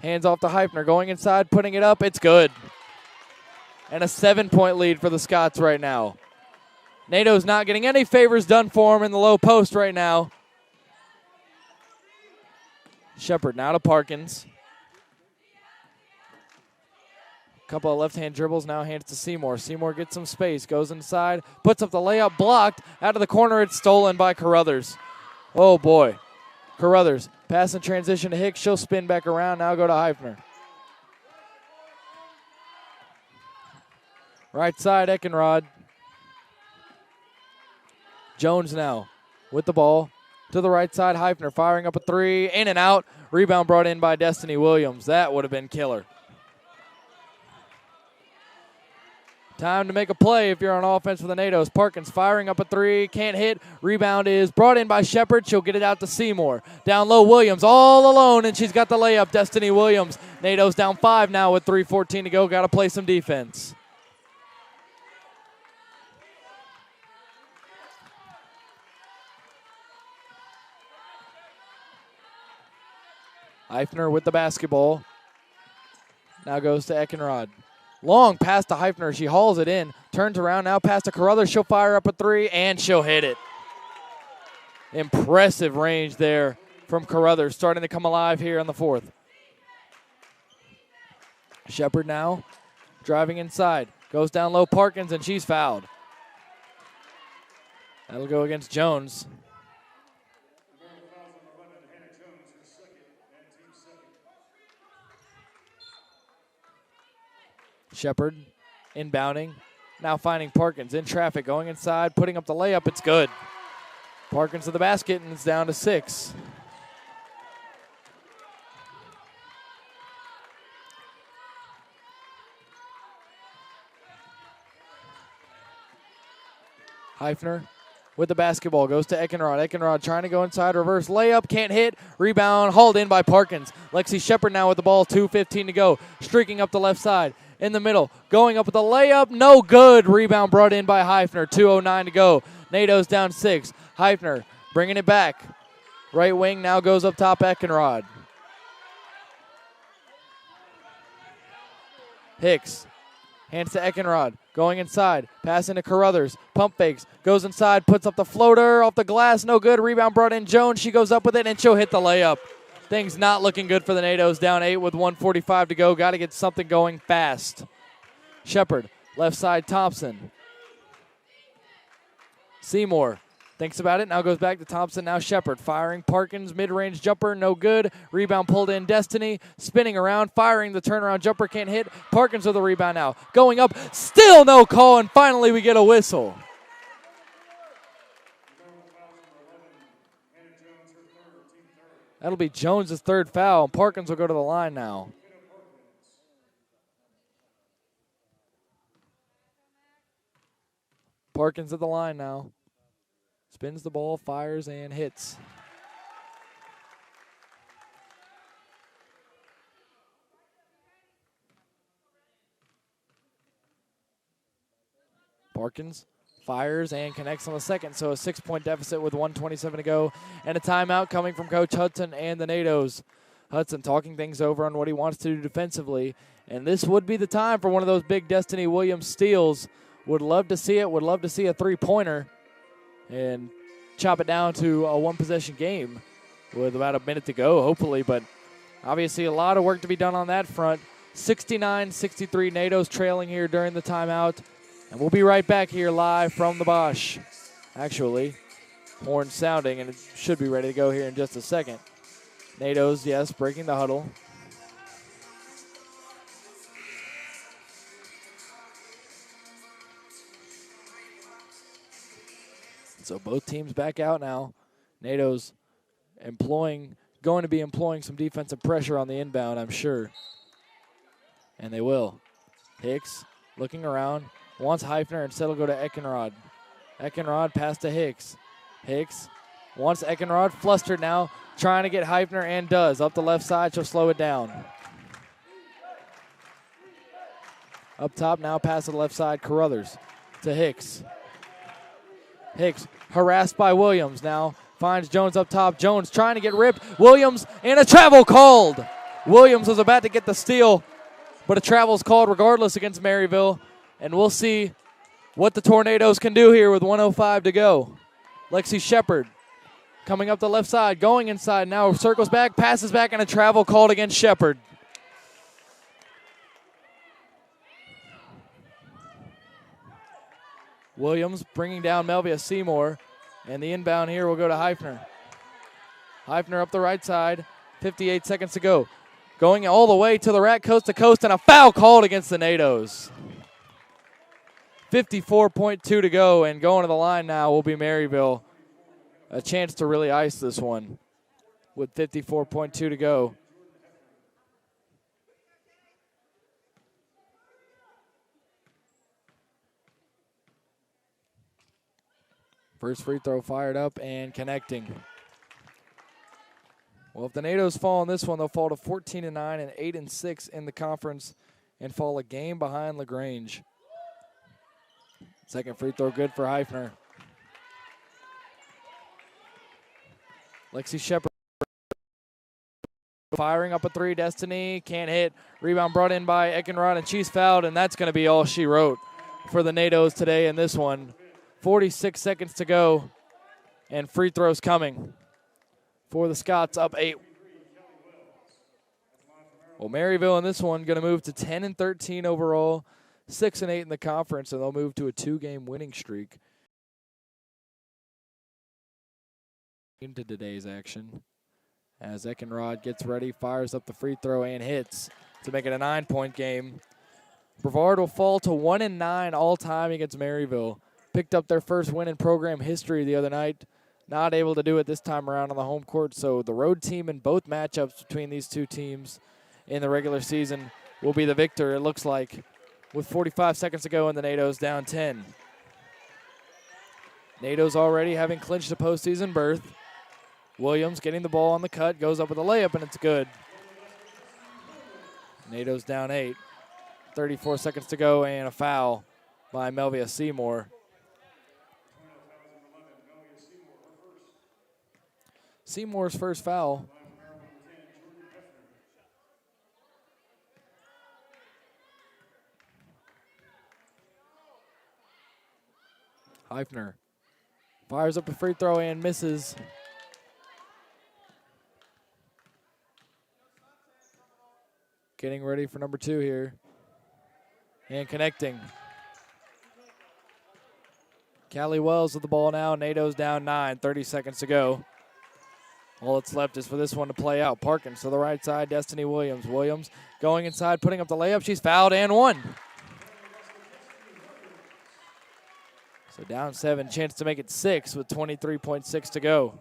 hands off to Heifner, going inside, putting it up, it's good. And a 7-point lead for the Scots right now. NATO's not getting any favors done for him in the low post right now. Shepard now to Parkins. Couple of left-hand dribbles, now hands to Seymour. Seymour gets some space, goes inside, puts up the layup, blocked. Out of the corner, it's stolen by Carruthers. Oh, boy. Carruthers, pass in transition to Hicks. She'll spin back around, now go to Heifner. Right side, Eckenrod. Jones now with the ball. To the right side, Heifner firing up a three. In and out. Rebound brought in by Destiny Williams. That would have been killer. Time to make a play if you're on offense for the NATOs. Parkins firing up a three. Can't hit. Rebound is brought in by Shepard. She'll get it out to Seymour. Down low, Williams all alone, and she's got the layup. Destiny Williams. NATOs down 5 now with 3:14 to go. Got to play some defense. Heifner with the basketball. Now goes to Eckenrod. Long pass to Heifner. She hauls it in. Turns around. Now pass to Carruthers. She'll fire up a three, and she'll hit it. Impressive range there from Carruthers. Starting to come alive here on the fourth. Shepard now driving inside. Goes down low, Parkins, and she's fouled. That'll go against Jones. Shepard inbounding. Now finding Parkins in traffic, going inside, putting up the layup. It's good. Parkins to the basket, and it's down to 6. Heifner with the basketball, goes to Eckenrod. Eckenrod trying to go inside, reverse layup, can't hit. Rebound, hauled in by Parkins. Lexi Shepard now with the ball, 2:15 to go. Streaking up the left side. In the middle, going up with the layup, no good. Rebound brought in by Heifner, 2:09 to go. NATO's down 6. Heifner bringing it back. Right wing now goes up top, Eckenrod. Hicks, hands to Eckenrod, going inside, passing to Carruthers, pump fakes, goes inside, puts up the floater, off the glass, no good. Rebound brought in Jones, she goes up with it, and she'll hit the layup. Things not looking good for the NATOs, down 8 with 1:45 to go. Got to get something going fast. Shepard, left side, Thompson. Seymour thinks about it, now goes back to Thompson, now Shepard. Firing Parkins, mid-range jumper, no good. Rebound pulled in, Destiny, spinning around, firing the turnaround jumper, can't hit. Parkins with the rebound now. Going up, still no call, and finally we get a whistle. That'll be Jones' third foul. Parkins will go to the line now. Parkins at the line now. Spins the ball, fires, and hits. Parkins fires and connects on the second, so a 6-point deficit with 1:27 to go. And a timeout coming from Coach Hudson and the NATOs. Hudson talking things over on what he wants to do defensively. And this would be the time for one of those big Destiny Williams steals. Would love to see it. Would love to see a three-pointer. And chop it down to a one-possession game with about a minute to go, hopefully. But obviously a lot of work to be done on that front. 69-63 NATOs trailing here during the timeout. And we'll be right back here live from the Bosch. Actually, horn sounding, and it should be ready to go here in just a second. NATOs, yes, breaking the huddle. So both teams back out now. NATO's going to be employing some defensive pressure on the inbound, I'm sure. And they will. Hicks looking around, wants Heifner, instead will go to Eckenrod. Eckenrod pass to Hicks. Hicks wants Eckenrod, flustered now, trying to get Heifner, and does. Up the left side, she'll slow it down. Up top now, pass to the left side, Carruthers to Hicks. Hicks harassed by Williams now. Finds Jones up top. Jones trying to get ripped. Williams, and a travel called. Williams was about to get the steal, but a travel's called regardless against Maryville. And we'll see what the Tornadoes can do here with 1:05 to go. Lexi Shepard coming up the left side, going inside now, circles back, passes back, and a travel called against Shepard. Williams bringing down Melvia Seymour, and the inbound here will go to Heifner. Heifner up the right side, 58 seconds to go. Going all the way to the rack, coast to coast, and a foul called against the NATOs. 54.2 to go, and going to the line now will be Maryville. A chance to really ice this one with 54.2 to go. First free throw fired up and connecting. Well, if the NATOs fall in this one, they'll fall to 14-9 and 8-6 in the conference and fall a game behind LaGrange. Second free throw good for Heifner. Lexi Shepard firing up a three. Destiny can't hit. Rebound brought in by Eckenrod, and she's fouled, and that's going to be all she wrote for the NATOs today in this one. 46 seconds to go, and free throws coming for the Scots, up 8. Well, Maryville in this one going to move to 10-13 overall, 6-8 in the conference, and they'll move to a 2-game winning streak. Into today's action, as Eckenrod gets ready, fires up the free throw and hits to make it a 9-point game. Brevard will fall to 1-9 all time against Maryville. Picked up their first win in program history the other night. Not able to do it this time around on the home court, so the road team in both matchups between these two teams in the regular season will be the victor, it looks like, with 45 seconds to go and the NATOs down 10. NATOs already having clinched a postseason berth. Williams getting the ball on the cut, goes up with a layup, and it's good. NATOs down 8. 34 seconds to go, and a foul by Melvia Seymour. Seymour's first foul. Heifner fires up a free throw and misses. Getting ready for number 2 here. And connecting. Callie Wells with the ball now. NATO's down 9, 30 seconds to go. All that's left is for this one to play out. Parkins to the right side, Destiny Williams. Williams going inside, putting up the layup. She's fouled and won. So down 7, chance to make it 6 with 23.6 to go.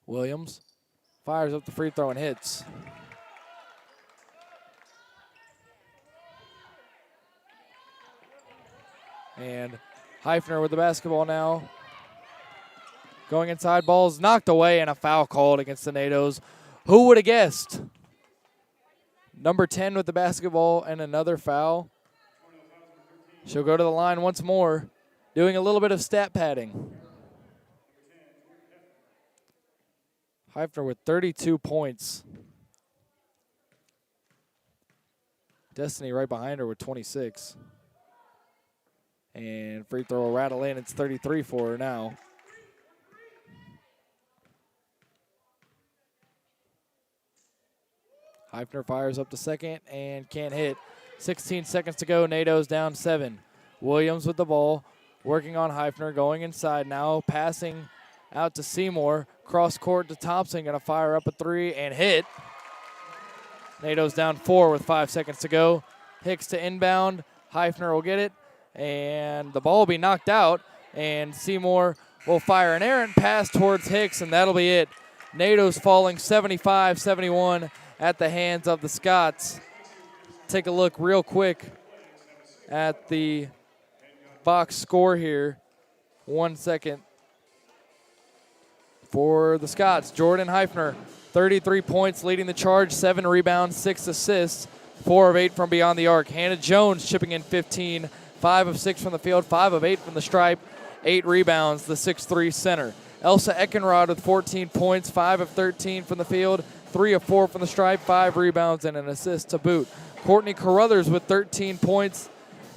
Williams fires up the free throw and hits. And Heifner with the basketball now. Going inside, ball's knocked away, and a foul called against the NATOs. Who would have guessed? Number 10 with the basketball and another foul. She'll go to the line once more, doing a little bit of stat padding. Heifner with 32 points. Destiny right behind her with 26. And free throw will rattle in. It's 33 for her now. Heifner fires up the second and can't hit. 16 seconds to go. NATO's down 7. Williams with the ball, working on Heifner, going inside now, passing out to Seymour. Cross court to Thompson, going to fire up a 3 and hit. NATO's down 4 with 5 seconds to go. Hicks to inbound. Heifner will get it, and the ball will be knocked out, and Seymour will fire an errant pass towards Hicks, and that'll be it. NATO's falling 75-71 at the hands of the Scots. Take a look real quick at the box score here. 1 second. For the Scots, Jordan Heifner, 33 points, leading the charge, 7 rebounds, 6 assists, 4 of 8 from beyond the arc. Hannah Jones chipping in 15, 5 of 6 from the field, 5 of 8 from the stripe, 8 rebounds, the 6'3 center. Elsa Eckenrod with 14 points, 5 of 13 from the field, 3 of 4 from the stripe, 5 rebounds, and an assist to boot. Courtney Carruthers with 13 points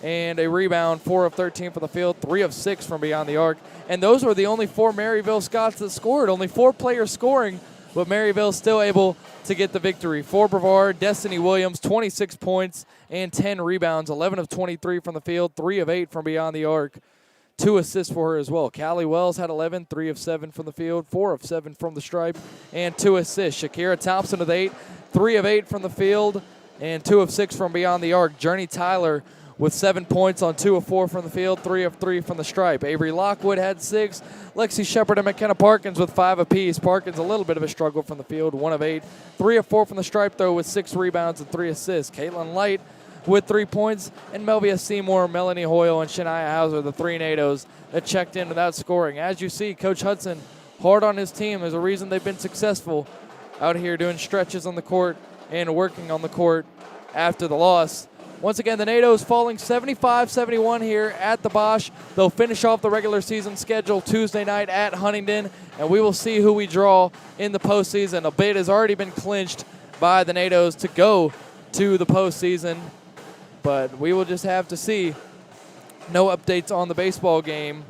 and a rebound, 4 of 13 from the field, 3 of 6 from beyond the arc. And those were the only 4 Maryville Scots that scored. Only 4 players scoring, but Maryville still able to get the victory. For Brevard, Destiny Williams, 26 points and 10 rebounds, 11 of 23 from the field, 3 of 8 from beyond the arc. 2 assists for her as well. Callie Wells had 11, 3 of 7 from the field, 4 of 7 from the stripe, and 2 assists. Shakira Thompson with 8, 3 of 8 from the field, and 2 of 6 from beyond the arc. Journey Tyler with 7 points on 2 of 4 from the field, 3 of 3 from the stripe. Avery Lockwood had 6. Lexi Shepard and McKenna Parkins with 5 apiece. Parkins a little bit of a struggle from the field, 1 of 8. 3 of 4 from the stripe, though, with 6 rebounds and 3 assists. Caitlin Light with 3 points, and Melvia Seymour, Melanie Hoyle, and Shania Hauser, the 3 NATOs that checked in without scoring. As you see, Coach Hudson hard on his team. There's a reason they've been successful out here doing stretches on the court and working on the court after the loss. Once again, the NATOs falling 75-71 here at the Bosch. They'll finish off the regular season schedule Tuesday night at Huntington, and we will see who we draw in the postseason. A bid has already been clinched by the NATOs to go to the postseason, but we will just have to see. No updates on the baseball game.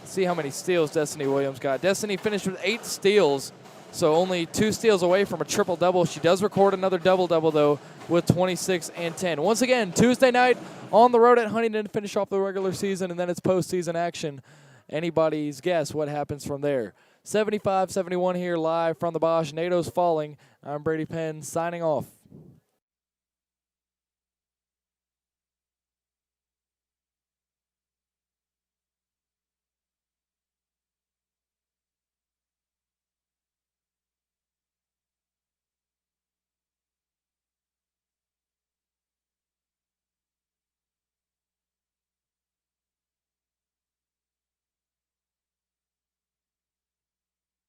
See how many steals Destiny Williams got. Destiny finished with 8 steals, so only 2 steals away from a triple-double. She does record another double-double, though, with 26 and 10. Once again, Tuesday night on the road at Huntington to finish off the regular season, and then it's postseason action. Anybody's guess what happens from there. 75-71 here live from the Bosch. NATO's falling. I'm Brady Penn signing off.